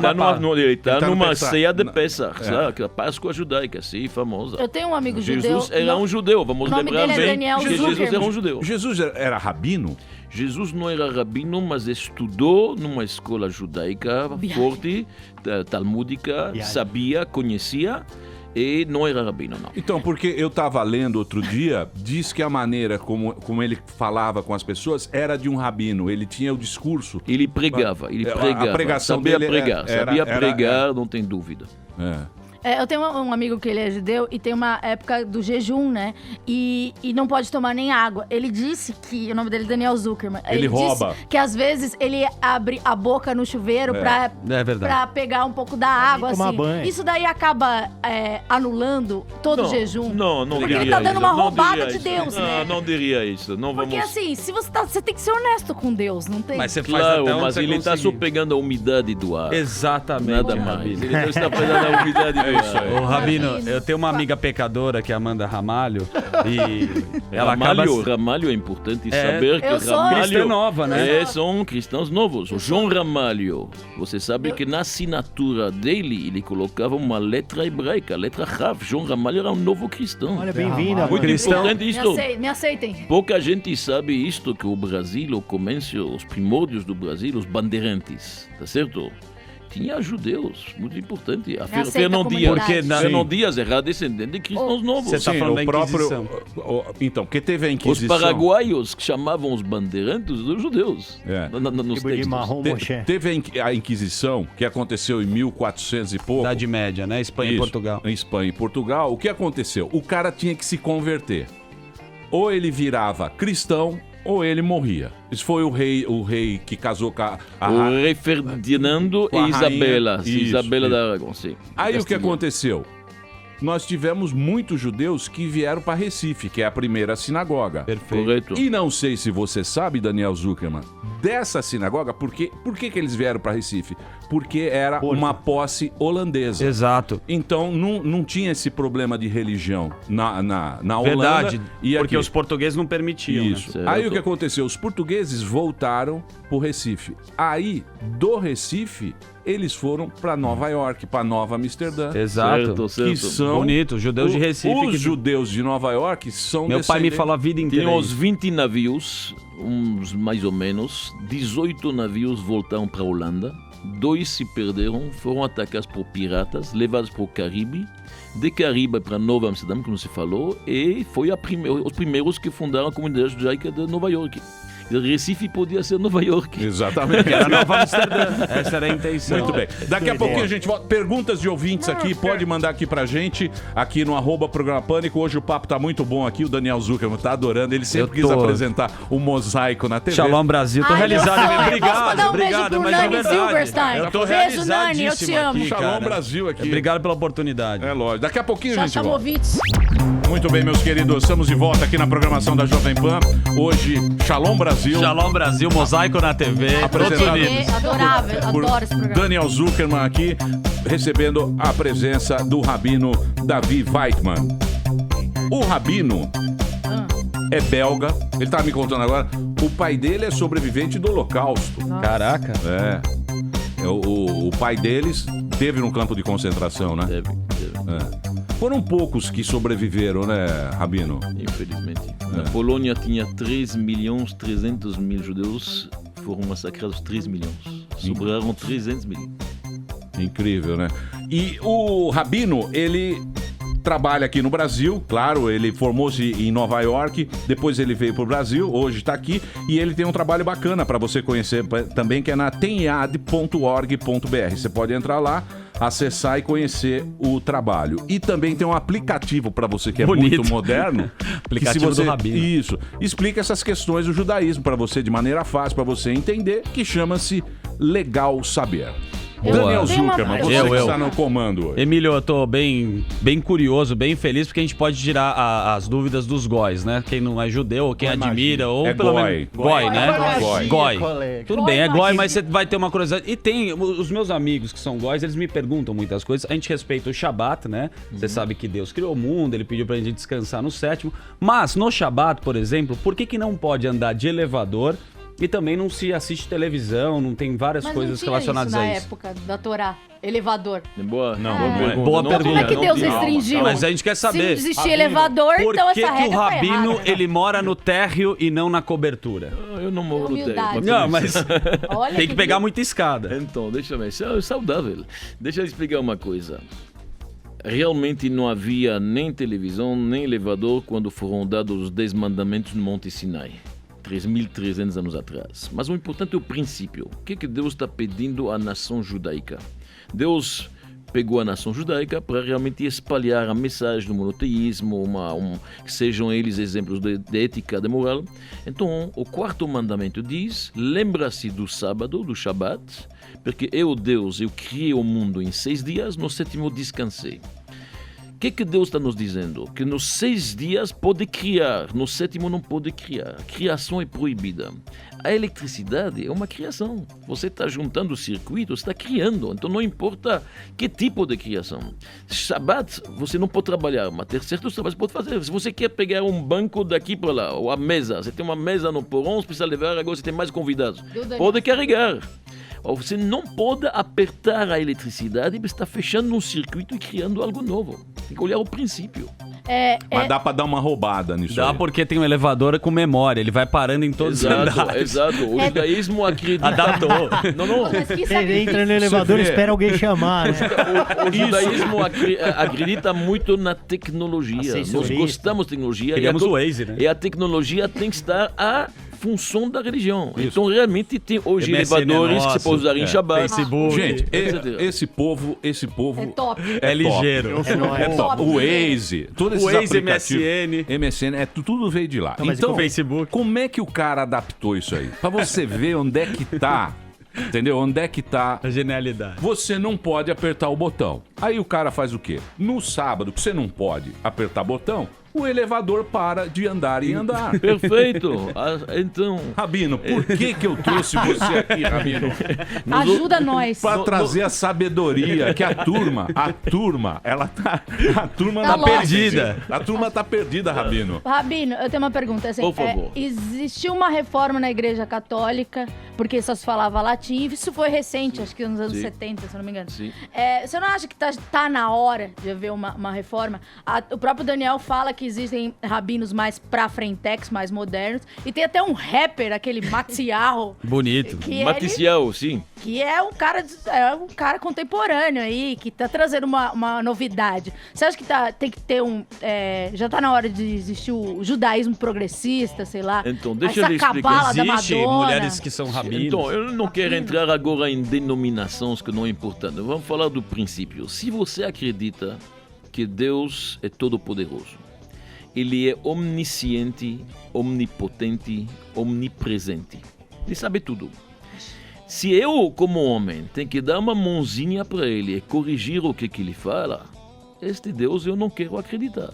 Speaker 7: está
Speaker 1: tá no
Speaker 7: numa
Speaker 1: Pessah.
Speaker 7: ceia de
Speaker 1: Na-
Speaker 7: Pesach,
Speaker 1: É.
Speaker 7: sabe? Que é a Páscoa judaica, sim, famosa.
Speaker 4: Eu tenho um amigo judeu.
Speaker 7: Jesus era um judeu, vamos
Speaker 4: o nome
Speaker 7: lembrar
Speaker 4: dele é
Speaker 7: bem
Speaker 4: Daniel
Speaker 7: que Jesus
Speaker 4: Zuckerman.
Speaker 7: era um judeu.
Speaker 1: Jesus era rabino?
Speaker 7: Jesus não era rabino, mas estudou numa escola judaica forte, talmúdica,
Speaker 2: Viagem.
Speaker 7: sabia, conhecia e não era rabino, não.
Speaker 1: Então, porque eu estava lendo outro dia, diz que a maneira como ele falava com as pessoas era de um rabino. Ele tinha o discurso.
Speaker 7: Ele pregava,
Speaker 1: A pregação
Speaker 7: sabia
Speaker 1: dele
Speaker 7: pregar,
Speaker 1: era-
Speaker 7: sabia
Speaker 1: era-
Speaker 7: pregar, não tem dúvida.
Speaker 4: Eu tenho um amigo que ele é judeu e tem uma época do jejum, né? E não pode tomar nem água. Ele disse que, o nome dele é Daniel Zuckerman.
Speaker 1: Ele rouba.
Speaker 4: Disse que às vezes ele abre a boca no chuveiro
Speaker 3: É verdade.
Speaker 4: pra pegar um pouco da água,
Speaker 2: tomar
Speaker 4: assim.
Speaker 2: banho.
Speaker 4: Isso daí acaba anulando todo o jejum.
Speaker 7: Não
Speaker 4: Porque
Speaker 7: diria
Speaker 4: ele tá dando
Speaker 7: isso,
Speaker 4: uma
Speaker 7: não
Speaker 4: roubada
Speaker 7: diria
Speaker 4: de
Speaker 7: isso.
Speaker 4: Deus, né?
Speaker 7: Não diria isso, não
Speaker 4: Porque
Speaker 7: vamos...
Speaker 4: assim, se você tem que ser honesto com Deus, não tem?
Speaker 3: Mas você faz
Speaker 7: Claro,
Speaker 3: até onde
Speaker 7: mas
Speaker 3: você
Speaker 7: ele está só
Speaker 3: conseguir.
Speaker 7: pegando a umidade do ar.
Speaker 3: Exatamente.
Speaker 7: Nada mais.
Speaker 3: Rabino.
Speaker 7: Ele não está pegando a umidade do ar.
Speaker 3: Ô, Rabino, eu tenho uma amiga pecadora que é a Amanda Ramalho e ela acaba...
Speaker 7: Ramalho é importante
Speaker 3: É,
Speaker 7: saber que
Speaker 4: eu sou-
Speaker 7: Ramalho
Speaker 3: Cristã nova, né?
Speaker 7: são cristãos novos. O João Ramalho, você sabe que na assinatura dele ele colocava uma letra hebraica, a letra Rav. João Ramalho era um novo cristão.
Speaker 2: Olha, bem-vinda.
Speaker 7: Muito
Speaker 3: cristão.
Speaker 7: importante isto.
Speaker 4: Me aceitem.
Speaker 7: Pouca gente sabe isto, que o Brasil, o comércio, os primórdios do Brasil, os bandeirantes, tá certo? tinha judeus, muito importante.
Speaker 4: Aceita
Speaker 7: Fernão
Speaker 4: a
Speaker 7: Dias,
Speaker 4: comunidade.
Speaker 7: Fernão Dias era descendente de cristãos novos.
Speaker 3: Você tá falando da Inquisição.
Speaker 1: Então, porque teve a
Speaker 7: Os
Speaker 1: Inquisição.
Speaker 7: paraguaios que chamavam os bandeirantes dos judeus. Nos
Speaker 2: Tipo de
Speaker 7: textos.
Speaker 2: marrom moché.
Speaker 1: Teve a Inquisição, que aconteceu em 1400 e pouco.
Speaker 3: Idade Média, né? Espanha e
Speaker 1: Isso,
Speaker 3: Portugal.
Speaker 1: Em Espanha e Portugal. O que aconteceu? O cara tinha que se converter. Ou ele virava cristão, ou ele morria. Isso foi o rei que casou com
Speaker 7: O rei Ferdinando
Speaker 1: com a
Speaker 7: e Isabela.
Speaker 1: rainha. Isso,
Speaker 7: Isabela
Speaker 1: isso.
Speaker 7: da Aragão, sim.
Speaker 1: Aí o que
Speaker 7: Castilho.
Speaker 1: aconteceu? Nós tivemos muitos judeus que vieram para Recife, que é a primeira sinagoga.
Speaker 3: Perfeito.
Speaker 7: Correto.
Speaker 1: E não sei se você sabe, Daniel Zuckerman, dessa sinagoga, por que eles vieram para Recife? Porque era uma posse holandesa.
Speaker 3: Exato.
Speaker 1: Então não tinha esse problema de religião na Holanda.
Speaker 3: Verdade,
Speaker 1: E
Speaker 3: porque
Speaker 1: aqui.
Speaker 3: os portugueses não permitiam.
Speaker 1: Isso.
Speaker 3: Né?
Speaker 1: Aí o que aconteceu? Os portugueses voltaram pro Recife. Aí, do Recife, eles foram para Nova York, para Nova Amsterdã.
Speaker 3: Exato.
Speaker 1: Que são
Speaker 3: bonito, os judeus de Recife.
Speaker 1: Os judeus de Nova York são
Speaker 3: Meu pai me falou a vida inteira.
Speaker 7: Tinham os
Speaker 3: isso.
Speaker 7: 20 navios, uns mais ou menos, 18 navios voltaram para a Holanda, 2 se perderam, foram atacados por piratas, levados para o Caribe, de Caribe para Nova Amsterdã, como se falou, e foi os primeiros que fundaram a comunidade judaica de Nova York. Recife podia ser Nova York.
Speaker 1: Exatamente.
Speaker 3: Era Nova Amsterdã. Essa era a intenção.
Speaker 1: Muito bem. Daqui a pouquinho a gente volta. Perguntas de ouvintes aqui, pode mandar aqui pra gente, aqui no @Programa Pânico. Hoje o papo tá muito bom aqui, o Daniel Zuckerman tá adorando. Ele sempre quis apresentar o Mosaico na TV.
Speaker 3: Shalom Brasil, tô
Speaker 4: Ai,
Speaker 3: realizado.
Speaker 4: meu sonho.
Speaker 3: Obrigado,
Speaker 4: Posso mandar um beijo
Speaker 3: obrigado.
Speaker 4: pro
Speaker 3: Mas é
Speaker 4: Nani
Speaker 3: verdade.
Speaker 4: Silverstein?
Speaker 3: Eu tô
Speaker 4: Beijo, Nani, eu te
Speaker 3: realizadíssimo
Speaker 4: amo.
Speaker 3: aqui,
Speaker 1: Shalom
Speaker 3: cara.
Speaker 1: Brasil aqui.
Speaker 3: Obrigado pela oportunidade.
Speaker 1: É lógico. Daqui a pouquinho a gente volta.
Speaker 4: Chachamovitz.
Speaker 1: Muito bem, meus queridos. Estamos de volta aqui na programação da Jovem Pan. Hoje, Shalom Brasil.
Speaker 3: Shalom Brasil, Mosaico na TV.
Speaker 1: Apresentado
Speaker 4: Adorável,
Speaker 1: por
Speaker 4: adoro esse programa.
Speaker 1: Daniel Zuckerman aqui, recebendo a presença do Rabino Davi Weitman. O Rabino é belga, ele tá me contando agora, o pai dele é sobrevivente do Holocausto.
Speaker 3: Caraca.
Speaker 1: O pai deles teve no campo de concentração, né?
Speaker 7: Teve.
Speaker 1: Foram poucos que sobreviveram, né, Rabino?
Speaker 7: Infelizmente. Na Polônia tinha 3.300.000 judeus, foram massacrados 3 milhões. Sobraram 300 mil.
Speaker 1: Incrível, né? E o Rabino, ele trabalha aqui no Brasil, claro, ele formou-se em Nova York, depois ele veio pro Brasil, hoje está aqui, e ele tem um trabalho bacana para você conhecer também, que é na tenhad.org.br. Você pode entrar lá, acessar e conhecer o trabalho. E também tem um aplicativo para você que é
Speaker 3: Bonito.
Speaker 1: muito moderno.
Speaker 3: Aplicativo
Speaker 1: que se você,
Speaker 3: do Rabino.
Speaker 1: Isso. Explica essas questões do judaísmo para você de maneira fácil, para você entender, que chama-se Legal Saber. Daniel
Speaker 4: tenho uma
Speaker 1: Zuckerman, você
Speaker 4: pergunta.
Speaker 1: que está no comando hoje.
Speaker 3: Emílio, eu tô bem curioso, bem feliz, porque a gente pode tirar as dúvidas dos góis, né? Quem não é judeu, ou quem admira, ou
Speaker 1: É
Speaker 3: pelo
Speaker 1: goi.
Speaker 3: menos... Goi, né?
Speaker 1: Goi.
Speaker 3: Goi.
Speaker 2: Colega.
Speaker 3: Tudo bem, é goi, mas você vai ter uma curiosidade. E tem os meus amigos que são góis, eles me perguntam muitas coisas. A gente respeita o Shabat, né? Você sabe que Deus criou o mundo, ele pediu pra gente descansar no 7º. Mas no Shabat, por exemplo, por que não pode andar de elevador e também não se assiste televisão, não tem várias
Speaker 4: Mas
Speaker 3: coisas
Speaker 4: não tinha
Speaker 3: relacionadas
Speaker 4: isso na
Speaker 3: a isso?
Speaker 4: época da Torá, elevador.
Speaker 7: Boa,
Speaker 1: Não,
Speaker 3: boa
Speaker 7: Não
Speaker 3: pergunta.
Speaker 4: Como é que
Speaker 7: não
Speaker 4: Deus
Speaker 7: tinha.
Speaker 4: restringiu?
Speaker 3: Mas a gente quer
Speaker 4: Se
Speaker 3: saber.
Speaker 4: não existia elevador,
Speaker 3: Por
Speaker 4: então
Speaker 3: que
Speaker 4: essa
Speaker 3: que
Speaker 4: regra
Speaker 3: o
Speaker 4: tá
Speaker 3: Rabino,
Speaker 4: errada.
Speaker 3: ele mora no térreo e não na cobertura?
Speaker 7: Eu não moro no
Speaker 4: Humildade.
Speaker 7: térreo.
Speaker 3: Não, mas
Speaker 4: Olha
Speaker 3: tem que pegar muita escada.
Speaker 7: Então, deixa eu ver, isso é saudável. Deixa eu explicar uma coisa. Realmente não havia nem televisão, nem elevador quando foram dados os 10 mandamentos no Monte Sinai. 3.300 anos atrás. Mas o importante é o princípio. O que Deus está pedindo à nação judaica? Deus pegou a nação judaica para realmente espalhar a mensagem do monoteísmo, que sejam eles exemplos de ética, de moral. Então, o 4º mandamento diz, lembra-se do sábado, do Shabat, porque eu, Deus, eu criei o mundo em 6 dias, no 7º descansei. O que Deus está nos dizendo? Que nos 6 dias pode criar, no 7º não pode criar. A criação é proibida. A eletricidade é uma criação. Você está juntando circuitos, está criando. Então não importa que tipo de criação. Shabat, você não pode trabalhar, mas ter certos trabalhos você pode fazer. Se você quer pegar um banco daqui para lá, ou a mesa, você tem uma mesa no porão, você precisa levar, agora você tem mais convidados. Pode carregar. Ou você não pode apertar a eletricidade e está fechando um circuito e criando algo novo. Tem que olhar o princípio.
Speaker 1: Mas dá pra dar uma roubada nisso
Speaker 3: Dá
Speaker 1: aí.
Speaker 3: porque tem um elevador com memória, ele vai parando em todos os andares.
Speaker 7: Exato. O judaísmo acredita...
Speaker 3: Adaptou.
Speaker 7: Não.
Speaker 2: Ele entra no elevador e espera alguém chamar, né?
Speaker 7: O judaísmo acredita muito na tecnologia. Nós gostamos de tecnologia.
Speaker 3: Criamos o Waze, né?
Speaker 7: E a tecnologia tem que estar a função da religião. Então, realmente, tem hoje
Speaker 3: MSN
Speaker 7: elevadores que você pode usar em Shabbat.
Speaker 3: Facebook.
Speaker 1: Gente,
Speaker 7: etc.
Speaker 1: esse povo
Speaker 4: É top.
Speaker 3: É ligeiro.
Speaker 1: É top. O Waze, todos esses
Speaker 3: Waze,
Speaker 1: aplicativos, MSN, tudo veio de lá.
Speaker 3: Não, mas
Speaker 1: então,
Speaker 3: com o Facebook.
Speaker 1: como é que o cara adaptou isso aí? Pra você ver onde é que tá, entendeu? Onde é que tá
Speaker 3: A genialidade.
Speaker 1: Você não pode apertar o botão. Aí o cara faz o quê? No sábado, que você não pode apertar botão, o elevador para de andar e andar.
Speaker 7: Perfeito. Então...
Speaker 1: Rabino, por que eu trouxe você aqui, Rabino?
Speaker 4: Ajuda nós.
Speaker 1: Pra trazer a sabedoria, que a turma, ela tá... A turma
Speaker 4: Tá
Speaker 1: tá
Speaker 4: lost.
Speaker 1: perdida. A turma tá perdida, Rabino.
Speaker 4: Rabino, eu tenho uma pergunta. Assim,
Speaker 7: Por favor.
Speaker 4: existiu uma reforma na Igreja Católica, porque só se falava latim. Isso foi recente, acho que nos anos 70, se eu não me engano.
Speaker 7: Sim.
Speaker 4: Você não acha que tá na hora de haver uma reforma? O próprio Daniel fala que existem rabinos mais pra frentex, mais modernos. E tem até um rapper, aquele Maxiarro.
Speaker 3: Bonito.
Speaker 7: Maticial, sim.
Speaker 4: Que é um cara contemporâneo aí, que tá trazendo uma novidade. Você acha que tem que ter já tá na hora de existir o judaísmo progressista, sei lá?
Speaker 7: Então, deixa
Speaker 4: essa
Speaker 7: eu lhe explicar.
Speaker 4: cabala da
Speaker 3: Existe
Speaker 4: Madonna.
Speaker 3: mulheres que são rabinos.
Speaker 7: Então, eu não quero entrar agora em denominações que não é importante. Vamos falar do princípio. Se você acredita que Deus é todo-poderoso, Ele é omnisciente, omnipotente, omnipresente. Ele sabe tudo. Se eu, como homem, tenho que dar uma mãozinha para ele e corrigir o que ele fala, este Deus eu não quero acreditar.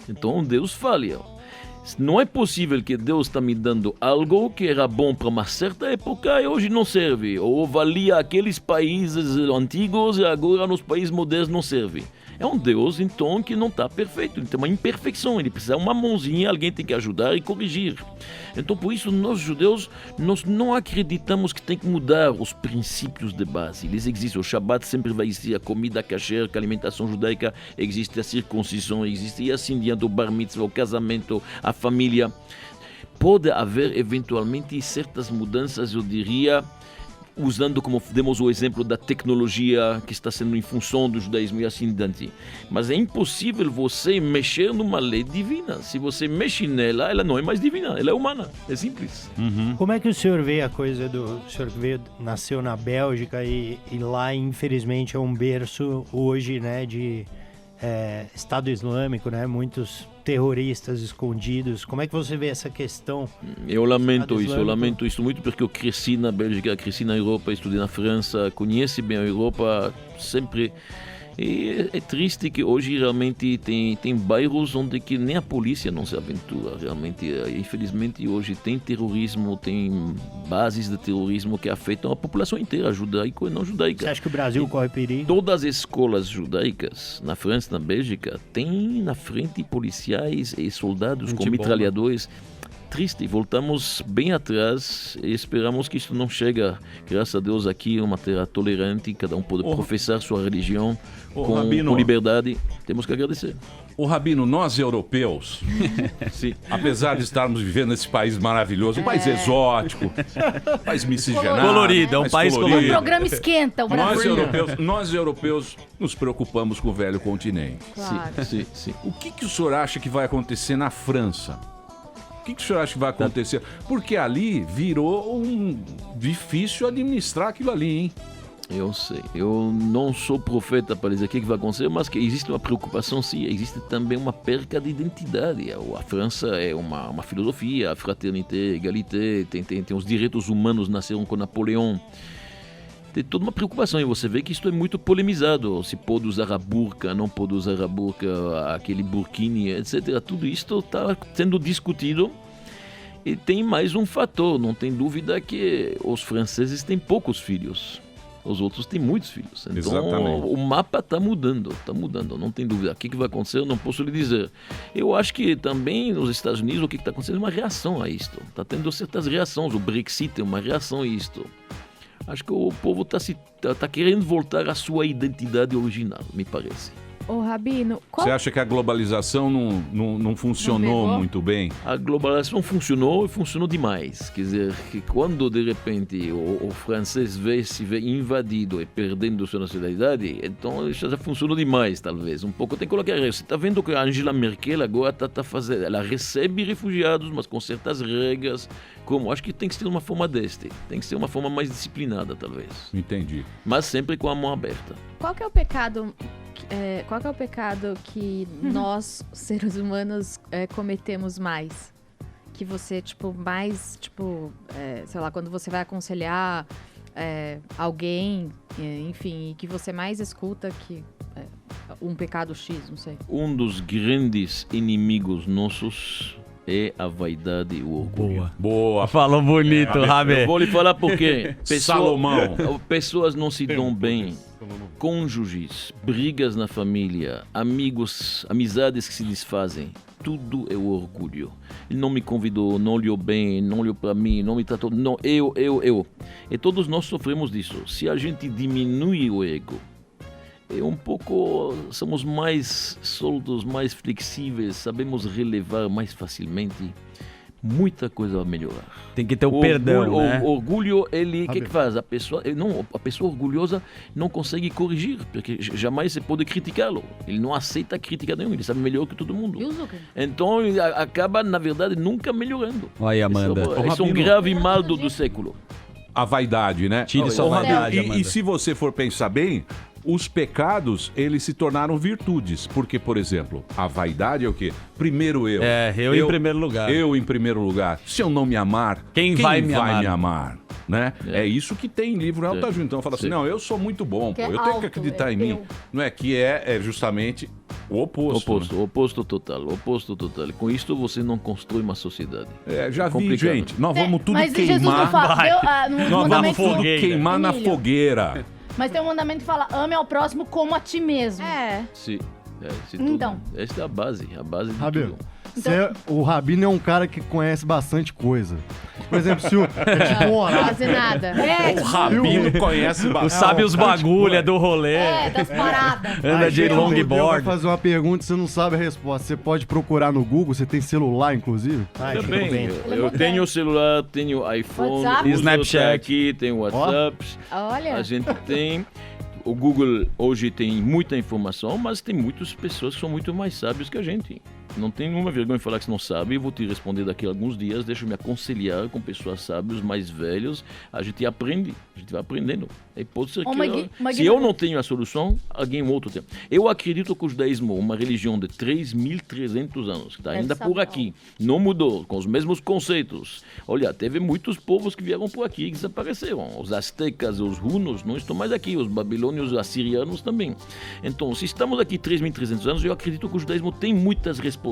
Speaker 7: Então Deus falha. Não é possível que Deus está me dando algo que era bom para uma certa época e hoje não serve. Ou valia aqueles países antigos e agora nos países modernos não serve. É um Deus, então, que não está perfeito. Ele tem uma imperfeição. Ele precisa de uma mãozinha, alguém tem que ajudar e corrigir. Então, por isso, nós judeus, nós não acreditamos que tem que mudar os princípios de base. Eles existem. O Shabbat sempre vai existir. A comida kasher, a alimentação judaica existe. A circuncisão existe. E assim diante, o bar mitzvah, o casamento, a família. Pode haver, eventualmente, certas mudanças, eu diria, usando, como demos o exemplo da tecnologia que está sendo em função do judaísmo e assim diante. Mas é impossível você mexer numa lei divina. Se você mexe nela, ela não é mais divina, ela é humana. É simples.
Speaker 2: Como é que o senhor vê a coisa do... O senhor nasceu na Bélgica e lá, infelizmente, é um berço hoje, né, de Estado Islâmico, né? Muitos terroristas escondidos. Como é que você vê essa questão?
Speaker 7: Eu lamento isso muito porque eu cresci na Bélgica, cresci na Europa, estudei na França, conheci bem a Europa sempre. E é triste que hoje realmente tem bairros onde que nem a polícia não se aventura. Realmente, infelizmente, hoje tem terrorismo, tem bases de terrorismo que afetam a população inteira, judaica e não judaica.
Speaker 2: Você acha que o Brasil corre perigo?
Speaker 7: Todas as escolas judaicas, na França, na Bélgica, tem na frente policiais e soldados com metralhadores. Triste, voltamos bem atrás e esperamos que isso não chegue. Graças a Deus aqui é uma terra tolerante, cada um pode professar sua religião com liberdade. Temos que agradecer.
Speaker 1: O Rabino, nós europeus,
Speaker 7: sim,
Speaker 1: apesar de estarmos vivendo nesse país maravilhoso, um país exótico, um país miscigenado,
Speaker 3: colorido, é um país colorido.
Speaker 4: O programa esquenta, o Brasil.
Speaker 1: Nós europeus nos preocupamos com o velho continente.
Speaker 4: Claro.
Speaker 7: Sim.
Speaker 1: O que o senhor acha que vai acontecer na França? O que o senhor acha que vai acontecer? Porque ali virou difícil administrar aquilo ali, hein?
Speaker 7: Eu sei. Eu não sou profeta para dizer o que vai acontecer, mas que existe uma preocupação, sim. Existe também uma perca de identidade. A França é uma filosofia, a fraternité, a égalité, tem os direitos humanos, nasceram com Napoleão. Tem toda uma preocupação e você vê que isso é muito polemizado. Se pode usar a burca, não pode usar a burca, aquele burkini, etc. Tudo isso está sendo discutido. E tem mais um fator, não tem dúvida que os franceses têm poucos filhos. Os outros têm muitos filhos. Então,
Speaker 1: exatamente,
Speaker 7: o mapa está mudando, não tem dúvida. O que vai acontecer, eu não posso lhe dizer. Eu acho que também nos Estados Unidos o que está acontecendo é uma reação a isto. Está tendo certas reações, o Brexit é uma reação a isto. Acho que o povo está querendo voltar à sua identidade original, me parece.
Speaker 9: Ô, Rabino,
Speaker 1: Você acha que a globalização não funcionou muito bem?
Speaker 7: A globalização funcionou e funcionou demais. Quer dizer, que quando de repente o francês se vê invadido e perdendo sua nacionalidade, então já funcionou demais, talvez. Um pouco tem que colocar. Você está vendo que a Angela Merkel agora está fazendo. Ela recebe refugiados, mas com certas regras. Como? Acho que tem que ser uma forma deste. Tem que ser uma forma mais disciplinada, talvez.
Speaker 1: Entendi.
Speaker 7: Mas sempre com a mão aberta.
Speaker 9: Qual que é o pecado? Qual que é o pecado que nós, seres humanos, cometemos mais? Que você, sei lá, quando você vai aconselhar alguém, enfim, que você mais escuta que um pecado X, não sei.
Speaker 7: Um dos grandes inimigos nossos é a vaidade e o orgulho.
Speaker 1: Boa.
Speaker 3: Falou bonito, Rabi.
Speaker 7: Eu vou lhe falar por quê.
Speaker 1: Salomão.
Speaker 7: Pessoas não se dão bem. Cônjuges, brigas na família, amigos, amizades que se desfazem. Tudo é o orgulho. Ele não me convidou, não olhou bem, não olhou para mim, não me tratou. Não, eu. E todos nós sofremos disso. Se a gente diminui o ego, somos mais soltos, mais flexíveis, sabemos relevar mais facilmente, muita coisa vai melhorar.
Speaker 3: Tem que ter o perdão, né?
Speaker 7: O orgulho, ele, o que faz? A pessoa orgulhosa não consegue corrigir, porque jamais você pode criticá-lo. Ele não aceita crítica nenhuma, ele sabe melhor que todo mundo. Então, ele acaba, na verdade, nunca melhorando.
Speaker 3: Aí, Amanda.
Speaker 7: Esse é um grave mal do século.
Speaker 1: A vaidade, né?
Speaker 3: Tire sua vaidade, Amanda.
Speaker 1: E se você for pensar bem, os pecados, eles se tornaram virtudes. Porque, por exemplo, a vaidade é o quê? Primeiro eu.
Speaker 3: Eu em primeiro lugar.
Speaker 1: Eu em primeiro lugar. Se eu não me amar, quem vai me amar? Né? É isso que tem em livro autoajuda. Então fala assim, não, eu sou muito bom, pô, eu tenho que acreditar em mim. Não é que é justamente o oposto.
Speaker 7: O oposto total. Com isto você não constrói uma sociedade.
Speaker 1: Já vi, gente. Nós vamos tudo
Speaker 4: Mas
Speaker 1: queimar.
Speaker 4: Jesus não fala,
Speaker 1: Nós vamos tudo queimar na fogueira.
Speaker 4: Mas tem um mandamento que fala, ame ao próximo como a ti mesmo.
Speaker 7: Sim.
Speaker 4: Então.
Speaker 7: Essa é a base de
Speaker 8: Rabino,
Speaker 7: tudo.
Speaker 8: o Rabino é um cara que conhece bastante coisa. Por exemplo, se o...
Speaker 9: Quase nada.
Speaker 1: O Rabino conhece bastante.
Speaker 3: Sabe os bagulho, é do rolê.
Speaker 4: Das paradas.
Speaker 3: Anda de
Speaker 8: Vai
Speaker 3: longboard.
Speaker 8: fazer uma pergunta e você não sabe a resposta. Você pode procurar no Google, você tem celular, inclusive?
Speaker 7: Também. Eu tenho celular, tenho iPhone,
Speaker 4: WhatsApp.
Speaker 7: uso
Speaker 3: Snapchat.
Speaker 7: aqui, tenho WhatsApp.
Speaker 9: Olha.
Speaker 7: A gente tem... O Google hoje tem muita informação, mas tem muitas pessoas que são muito mais sábios que a gente. Não tem nenhuma vergonha de falar que você não sabe. Eu vou te responder daqui a alguns dias. Deixa eu me aconselhar com pessoas sábias, mais velhos. A gente aprende. A gente vai aprendendo. E pode ser que... Se eu não tenho a solução, alguém outro tem. Eu acredito que o judaísmo é uma religião de 3.300 anos. Que está ainda por aqui. Não mudou. Com os mesmos conceitos. Olha, teve muitos povos que vieram por aqui e desapareceram. Os astecas, os hunos não estão mais aqui. Os babilônios, os assirianos também. Então, se estamos aqui 3.300 anos, eu acredito que o judaísmo tem muitas respostas.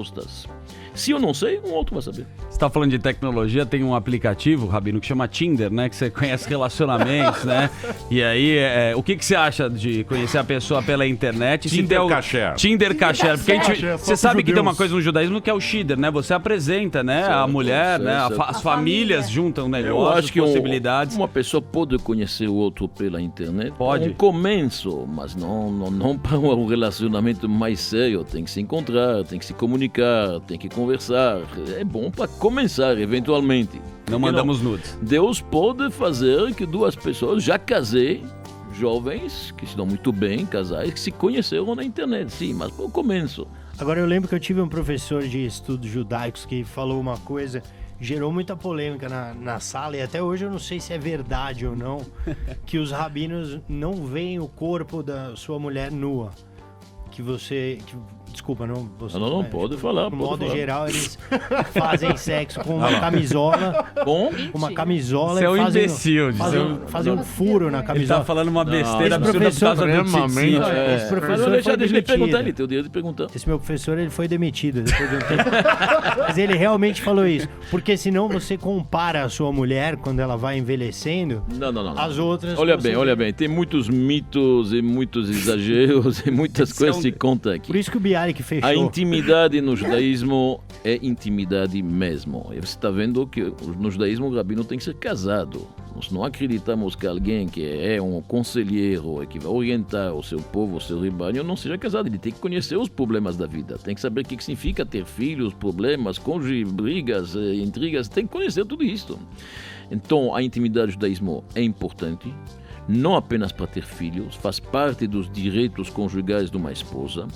Speaker 7: Se eu não sei, um outro vai saber.
Speaker 3: Você tá falando de tecnologia, tem um aplicativo, Rabino, que chama Tinder, né? Que você conhece relacionamentos, né? E aí, o que você acha de conhecer a pessoa pela internet?
Speaker 1: Tinder Kasher.
Speaker 3: Tinder Kasher. Porque você sabe que
Speaker 8: judeus.
Speaker 3: tem uma coisa no judaísmo que é o Shidder, né? Você apresenta, né? A mulher, né? As famílias juntam negócios,
Speaker 7: Eu acho que
Speaker 3: possibilidades.
Speaker 7: uma pessoa pode conhecer o outro pela internet.
Speaker 3: Pode.
Speaker 7: Um começo, mas não para um relacionamento mais sério. Tem que se encontrar, tem que se comunicar, tem que conversar. É bom para começar, eventualmente.
Speaker 3: Não mandamos nudes.
Speaker 7: Deus pode fazer que duas pessoas, já casei, jovens, que se dão muito bem, casais, que se conheceram na internet, sim, mas para o começo.
Speaker 2: Agora, eu lembro que eu tive um professor de estudos judaicos que falou uma coisa, gerou muita polêmica na sala, e até hoje eu não sei se é verdade ou não, que os rabinos não veem o corpo da sua mulher nua. Desculpa, não...
Speaker 7: Não, pode falar.
Speaker 2: No modo geral, eles fazem sexo com uma camisola. Uma camisola.
Speaker 3: Você é um
Speaker 2: fazem,
Speaker 3: imbecil.
Speaker 2: Fazem um furo na
Speaker 3: Ele
Speaker 2: camisola.
Speaker 3: tá falando uma besteira
Speaker 2: Esse
Speaker 3: absurda por causa do
Speaker 8: extremamente.
Speaker 3: tzitzit.
Speaker 2: Esse professor
Speaker 7: Deixa
Speaker 2: foi
Speaker 7: ele
Speaker 2: demitido.
Speaker 7: perguntar, ele tem o direito de perguntar.
Speaker 2: Esse meu professor, ele foi demitido depois de um tempo. Mas ele realmente falou isso. Porque senão você compara a sua mulher, quando ela vai envelhecendo,
Speaker 7: Não.
Speaker 2: as outras...
Speaker 7: Olha bem. Tem muitos mitos e muitos exageros e muitas coisas que se contam aqui.
Speaker 2: Por isso que o Bialik fechou.
Speaker 7: A intimidade no judaísmo é intimidade mesmo. E você está vendo que no judaísmo o rabino tem que ser casado. Nós não acreditamos que alguém que é um conselheiro e que vai orientar o seu povo, o seu rebanho, não seja casado. Ele tem que conhecer os problemas da vida, tem que saber o que significa ter filhos, problemas, cônjuge, brigas, intrigas, tem que conhecer tudo isso. Então a intimidade do judaísmo é importante. Não apenas para ter filhos, faz parte dos direitos conjugais de uma esposa.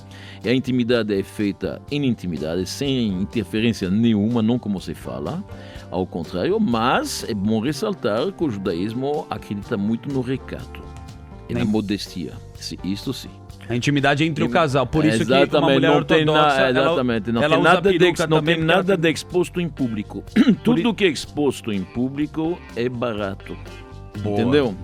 Speaker 7: E a intimidade é feita em intimidade, sem interferência nenhuma, não como se fala, ao contrário, mas é bom ressaltar que o judaísmo acredita muito no recato e na modestia. Isso sim.
Speaker 3: A intimidade entre o casal, por isso que uma mulher
Speaker 7: não tem
Speaker 3: ortodoxa,
Speaker 7: exatamente, não tem nada de exposto em público. Tudo que é exposto em público é barato.
Speaker 3: Boa.
Speaker 7: Entendeu?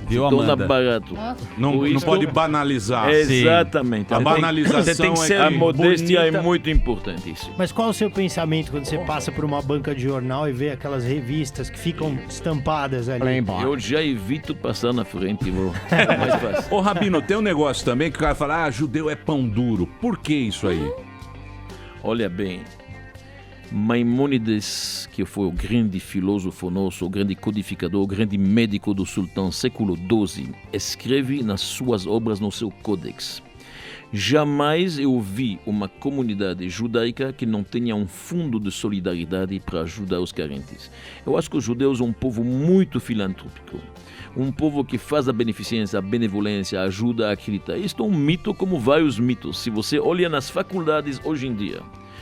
Speaker 3: Viu,
Speaker 7: se torna
Speaker 3: Amanda?
Speaker 7: barato.
Speaker 1: Não pode banalizar.
Speaker 7: Exatamente.
Speaker 1: A banalização
Speaker 3: você tem que ser
Speaker 7: a modéstia
Speaker 3: bonita.
Speaker 7: é muito importante. Isso.
Speaker 2: Mas qual é o seu pensamento quando você passa por uma banca de jornal e vê aquelas revistas que ficam estampadas ali?
Speaker 7: Eu já evito passar na frente, vou. É mais fácil.
Speaker 1: Ô, Rabino, tem um negócio também que o cara fala, judeu é pão duro. Por que isso aí?
Speaker 7: Olha bem, Maimônides, que foi o grande filósofo nosso, o grande codificador, o grande médico do sultão século XII, escreve nas suas obras, no seu Códex: jamais eu vi uma comunidade judaica que não tenha um fundo de solidariedade para ajudar os carentes. Eu acho que os judeus são um povo muito filantrópico, um povo que faz a beneficência, a benevolência, a ajuda a acreditar. Isto é um mito como vários mitos. Se você olha nas faculdades hoje em dia,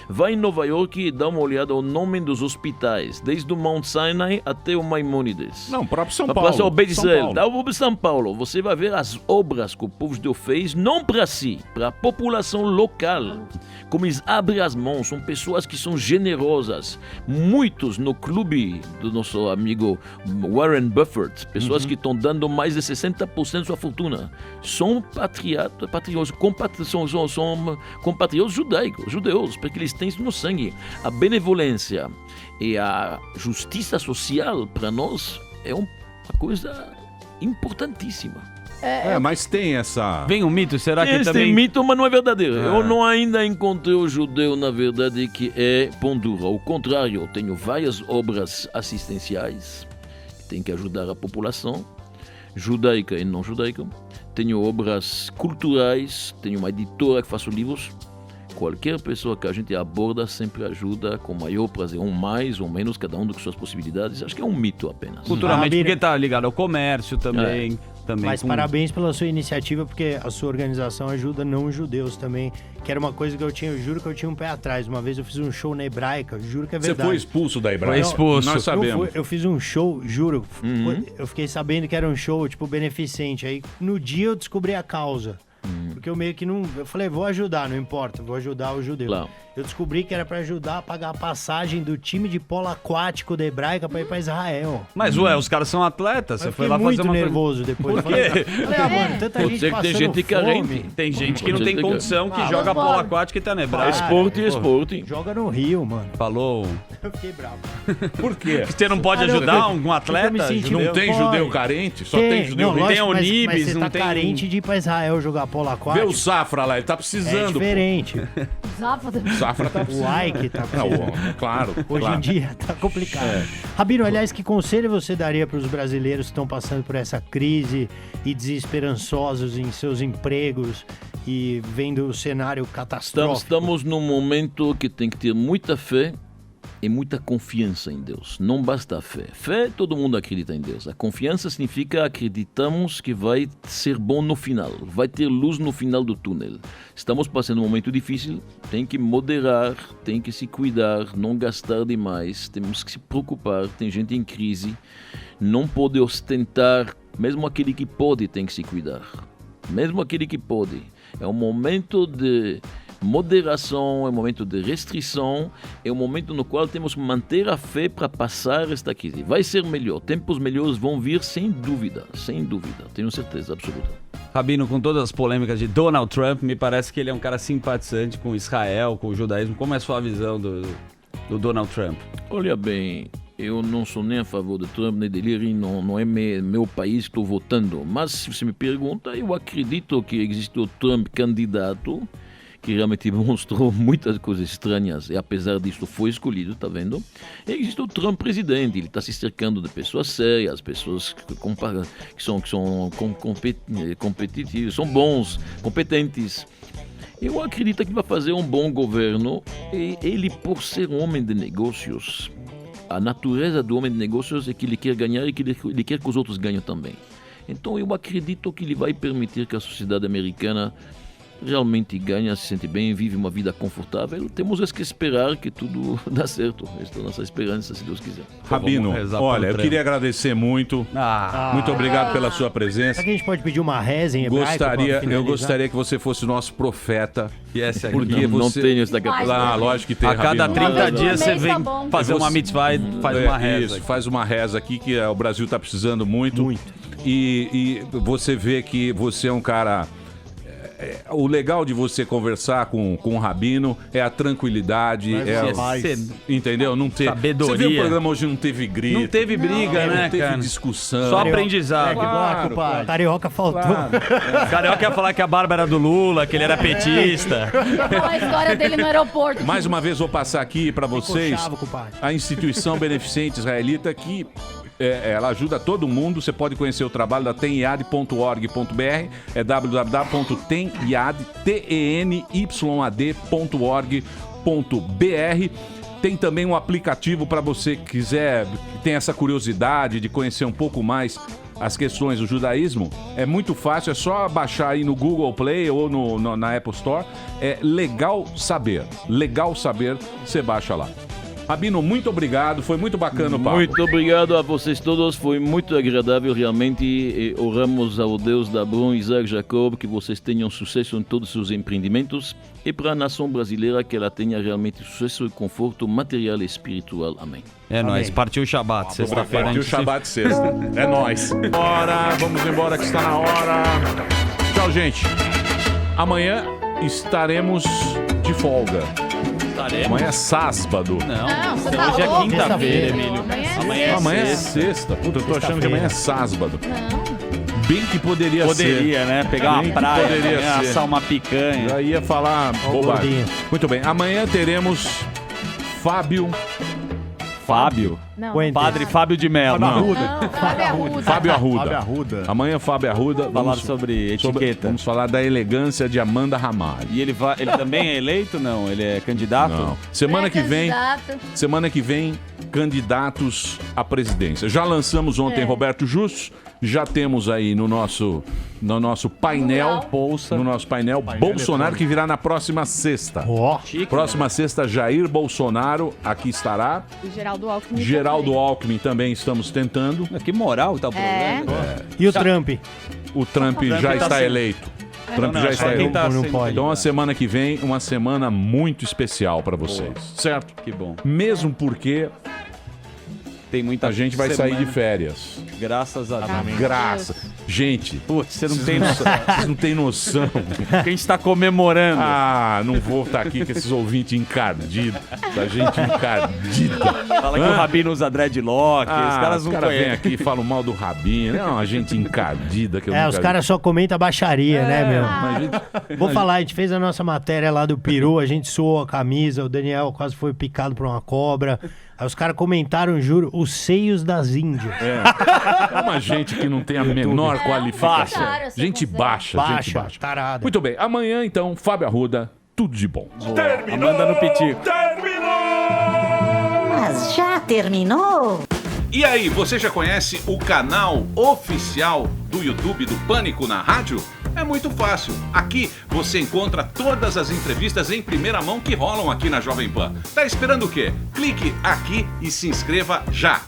Speaker 7: vai em Nova York e dá uma olhada ao nome dos hospitais, desde o Mount Sinai até o Maimônides.
Speaker 1: Não, o próprio São
Speaker 7: A
Speaker 1: Paulo.
Speaker 7: Praça Albert
Speaker 1: São
Speaker 7: Israel,
Speaker 1: Paulo.
Speaker 7: da UB São Paulo, você vai ver as obras que o povo judeu fez, não para si, para a população local. Como eles abrem as mãos, são pessoas que são generosas. Muitos no clube do nosso amigo Warren Buffett, pessoas que estão dando mais de 60% da sua fortuna, são patriotas, são compatriotas judeus, porque eles têm isso no sangue. A benevolência e a justiça social, para nós, é uma coisa importantíssima.
Speaker 1: Mas tem essa...
Speaker 3: Vem um mito, será que
Speaker 7: Esse
Speaker 3: também...
Speaker 7: mito, mas não é verdadeiro. Eu não ainda encontrei o judeu, na verdade, que é pão duro. Ao contrário, eu tenho várias obras assistenciais que têm que ajudar a população, judaica e não judaica. Tenho obras culturais, tenho uma editora que faço livros. Qualquer pessoa que a gente aborda sempre ajuda com maior prazer, um mais ou menos, cada um com suas possibilidades. Acho que é um mito apenas.
Speaker 3: Culturalmente, porque tá ligado ao comércio também.
Speaker 2: Mas parabéns pela sua iniciativa, porque a sua organização ajuda não-judeus também, que era uma coisa que eu juro que eu tinha um pé atrás. Uma vez eu fiz um show na Hebraica, juro que é
Speaker 1: Você
Speaker 2: verdade.
Speaker 1: foi expulso da Hebraica?
Speaker 3: Foi expulso.
Speaker 1: Nós sabemos.
Speaker 2: Eu fiz um show, juro, eu fiquei sabendo que era um show, tipo, beneficente. Aí, no dia eu descobri a causa. Porque eu meio que não... Eu falei, vou ajudar, não importa, vou ajudar o judeu.
Speaker 7: Claro.
Speaker 2: Eu descobri que era pra ajudar a pagar a passagem do time de polo aquático da Hebraica pra ir pra Israel.
Speaker 3: Mas, ué, os caras são atletas, você
Speaker 2: Eu
Speaker 3: foi
Speaker 2: fiquei
Speaker 3: lá
Speaker 2: muito
Speaker 3: fazer uma
Speaker 2: nervoso depois.
Speaker 3: Por quê?
Speaker 2: Falei, mano, tanta
Speaker 7: Pode
Speaker 2: gente
Speaker 7: ser que tem
Speaker 2: passando
Speaker 7: gente carente.
Speaker 2: fome.
Speaker 3: Tem gente que não
Speaker 7: Pode
Speaker 3: tem
Speaker 7: ser
Speaker 3: condição, que
Speaker 2: Ah,
Speaker 3: joga
Speaker 4: vambora.
Speaker 3: polo aquático e tá nebrado.
Speaker 7: Esporte e esporte.
Speaker 2: Joga no Rio, mano.
Speaker 3: Falou.
Speaker 2: Eu fiquei bravo.
Speaker 1: Por quê?
Speaker 3: Você não pode
Speaker 2: Ah, não,
Speaker 3: ajudar
Speaker 2: eu
Speaker 3: um atleta?
Speaker 2: me senti-
Speaker 1: Não
Speaker 3: judeu?
Speaker 1: tem
Speaker 2: Pode.
Speaker 1: judeu carente? Só tem judeu rico?
Speaker 3: tem
Speaker 2: lógico, mas
Speaker 3: Onibis,
Speaker 2: você
Speaker 3: não
Speaker 2: tá
Speaker 3: tem-
Speaker 2: carente de ir pra Israel jogar polo
Speaker 1: Vê
Speaker 2: aquático.
Speaker 1: o Safra lá, ele tá
Speaker 2: É
Speaker 1: precisando.
Speaker 2: diferente.
Speaker 4: Zafra.
Speaker 1: O Safra tá precisando.
Speaker 2: O Ike tá
Speaker 1: Não,
Speaker 2: precisando.
Speaker 1: claro.
Speaker 2: Hoje
Speaker 1: claro.
Speaker 2: em dia tá complicado. Rabino, aliás, que conselho você daria para os brasileiros que estão passando por essa crise e desesperançosos em seus empregos e vendo o cenário catastrófico?
Speaker 7: Estamos num momento que tem que ter muita fé e muita confiança em Deus. Não basta a fé. Fé, todo mundo acredita em Deus. A confiança significa acreditamos que vai ser bom no final, vai ter luz no final do túnel. Estamos passando um momento difícil, tem que moderar, tem que se cuidar, não gastar demais, temos que se preocupar, tem gente em crise, não pode ostentar, mesmo aquele que pode tem que se cuidar. Mesmo aquele que pode. É um momento de moderação, é um momento de restrição, é um momento no qual temos que manter a fé para passar esta crise. Vai ser melhor, tempos melhores vão vir sem dúvida, tenho certeza absoluta.
Speaker 3: Rabino, com todas as polêmicas de Donald Trump, me parece que ele é um cara simpatizante com Israel, com o judaísmo. Como é a sua visão do Donald Trump?
Speaker 7: Olha bem, eu não sou nem a favor de Trump, nem de Hillary, não é meu país que estou votando. Mas se você me pergunta, eu acredito que existe o Trump candidato que realmente mostrou muitas coisas estranhas e apesar disso foi escolhido, tá vendo? E existe o Trump presidente, ele está se cercando de pessoas sérias, pessoas que são competitivas, são bons, competentes. Eu acredito que vai fazer um bom governo e ele, por ser um homem de negócios, a natureza do homem de negócios é que ele quer ganhar e que ele quer que os outros ganhem também. Então eu acredito que ele vai permitir que a sociedade americana realmente ganha, se sente bem, vive uma vida confortável. Temos que esperar que tudo dá certo. Esta é a nossa esperança, se Deus quiser.
Speaker 1: Rabino, olha, eu queria agradecer muito. Muito obrigado pela sua presença.
Speaker 2: Será que a gente pode pedir uma reza em hebraico?
Speaker 1: Eu gostaria que você fosse o nosso profeta.
Speaker 7: Porque
Speaker 1: não
Speaker 7: tenho essa capacidade.
Speaker 1: Lógico que tem,
Speaker 3: a cada
Speaker 1: Rabino.
Speaker 3: 30 dias você vem fazer uma mitzvah e faz uma reza.
Speaker 1: Isso, faz uma reza aqui que o Brasil está precisando muito. E você vê que você é um cara... O legal de você conversar com o Rabino é a tranquilidade, entendeu? Não ter
Speaker 3: sabedoria.
Speaker 1: Você viu o programa hoje, não teve grito.
Speaker 3: Não teve briga, né,
Speaker 1: não teve
Speaker 3: cara?
Speaker 1: discussão.
Speaker 3: Só aprendizado.
Speaker 1: Claro.
Speaker 2: Carioca faltou.
Speaker 3: Carioca ia falar que a Bárbara era do Lula, que ele era petista.
Speaker 4: A história dele no aeroporto.
Speaker 1: Mais uma vez vou passar aqui para vocês a instituição beneficente israelita que ela ajuda todo mundo. Você pode conhecer o trabalho da tenyad.org.br, é www.tenyad.org.br. Tem também um aplicativo para você que quiser, que tem essa curiosidade de conhecer um pouco mais as questões do judaísmo. É muito fácil, é só baixar aí no Google Play ou na Apple Store. É Legal Saber. Legal Saber, você baixa lá. Rabino, muito obrigado, foi muito bacana o papo.
Speaker 7: Muito obrigado a vocês todos, foi muito agradável realmente. E oramos ao Deus de Abraão, Isaac, Jacob, que vocês tenham sucesso em todos os seus empreendimentos e para a nação brasileira que ela tenha realmente sucesso e conforto material e espiritual. Amém.
Speaker 3: É nóis, partiu o Shabbat, sexta-feira.
Speaker 1: Partiu o Shabbat sexta, é nóis. Bora, vamos embora que está na hora. Tchau, gente. Amanhã estaremos de folga. Amanhã é sábado.
Speaker 3: Não,
Speaker 4: você tá
Speaker 3: hoje é
Speaker 4: louco?
Speaker 3: quinta-feira, Emílio.
Speaker 1: Amanhã é sexta. Puta, eu tô achando que amanhã é sábado.
Speaker 4: Não.
Speaker 1: Bem que poderia ser.
Speaker 3: Né? Pegar
Speaker 1: Bem
Speaker 3: uma praia,
Speaker 1: que poderia ser.
Speaker 3: assar uma picanha.
Speaker 1: Já ia falar bobagem.
Speaker 2: gordinho.
Speaker 1: Muito bem, amanhã teremos Fábio.
Speaker 9: Não.
Speaker 3: Padre Fábio de Mello.
Speaker 4: Não, Fábio Arruda.
Speaker 1: Fábio Arruda.
Speaker 8: Fábio Arruda.
Speaker 1: Amanhã Fábio Arruda.
Speaker 3: Falar sobre etiqueta.
Speaker 1: Vamos falar da elegância de Amanda Ramalho.
Speaker 3: E ele também é eleito? Não, ele é candidato?
Speaker 1: Não. Semana que vem, candidatos à presidência. Já lançamos ontem Roberto Justus, já temos aí no nosso painel,
Speaker 3: Bolsa.
Speaker 1: no nosso painel Bolsonaro, que virá na próxima sexta. Próxima sexta, Jair Bolsonaro aqui estará.
Speaker 9: E Geraldo Alckmin.
Speaker 1: Geraldo Alckmin também estamos tentando.
Speaker 3: Que moral tá o programa.
Speaker 2: E o Trump?
Speaker 1: O Trump já está eleito. O Trump já está eleito.
Speaker 2: Não pode.
Speaker 1: Então a semana que vem, uma semana muito especial para vocês. Certo?
Speaker 3: Que bom.
Speaker 1: Mesmo porque
Speaker 3: Tem muita
Speaker 1: a gente vai sair de férias.
Speaker 3: Graças a Deus.
Speaker 1: Graças. Gente,
Speaker 3: Putz, você não tem noção.
Speaker 1: vocês não têm noção.
Speaker 3: Que a gente está comemorando.
Speaker 1: Ah, não vou estar aqui com esses ouvintes encardidos. Da gente encardida.
Speaker 3: Fala que o Rabino usa dreadlock, os caras não
Speaker 1: vêm
Speaker 3: conhecem.
Speaker 1: aqui e falam mal do Rabino. Não, a gente encardida. Que eu nunca
Speaker 2: Os
Speaker 1: vi.
Speaker 2: caras só comentam baixaria, né, meu?
Speaker 1: Mas, gente,
Speaker 2: Vou falar, a gente fez a nossa matéria lá do peru, a gente suou a camisa, o Daniel quase foi picado por uma cobra. Aí os caras comentaram, juro, os seios das Índias.
Speaker 1: é uma gente que não tem a menor qualificação.
Speaker 4: Claro, se
Speaker 1: Gente
Speaker 4: você-
Speaker 1: baixa, gente
Speaker 2: Baixa,
Speaker 1: baixa.
Speaker 2: tarada.
Speaker 1: Muito bem, amanhã então, Fábio Arruda, tudo de bom.
Speaker 3: Amanda no pitico.
Speaker 10: Mas já terminou?
Speaker 1: E aí, você já conhece o canal oficial do YouTube do Pânico na Rádio? É muito fácil. Aqui você encontra todas as entrevistas em primeira mão que rolam aqui na Jovem Pan. Tá esperando o quê? Clique aqui e se inscreva já.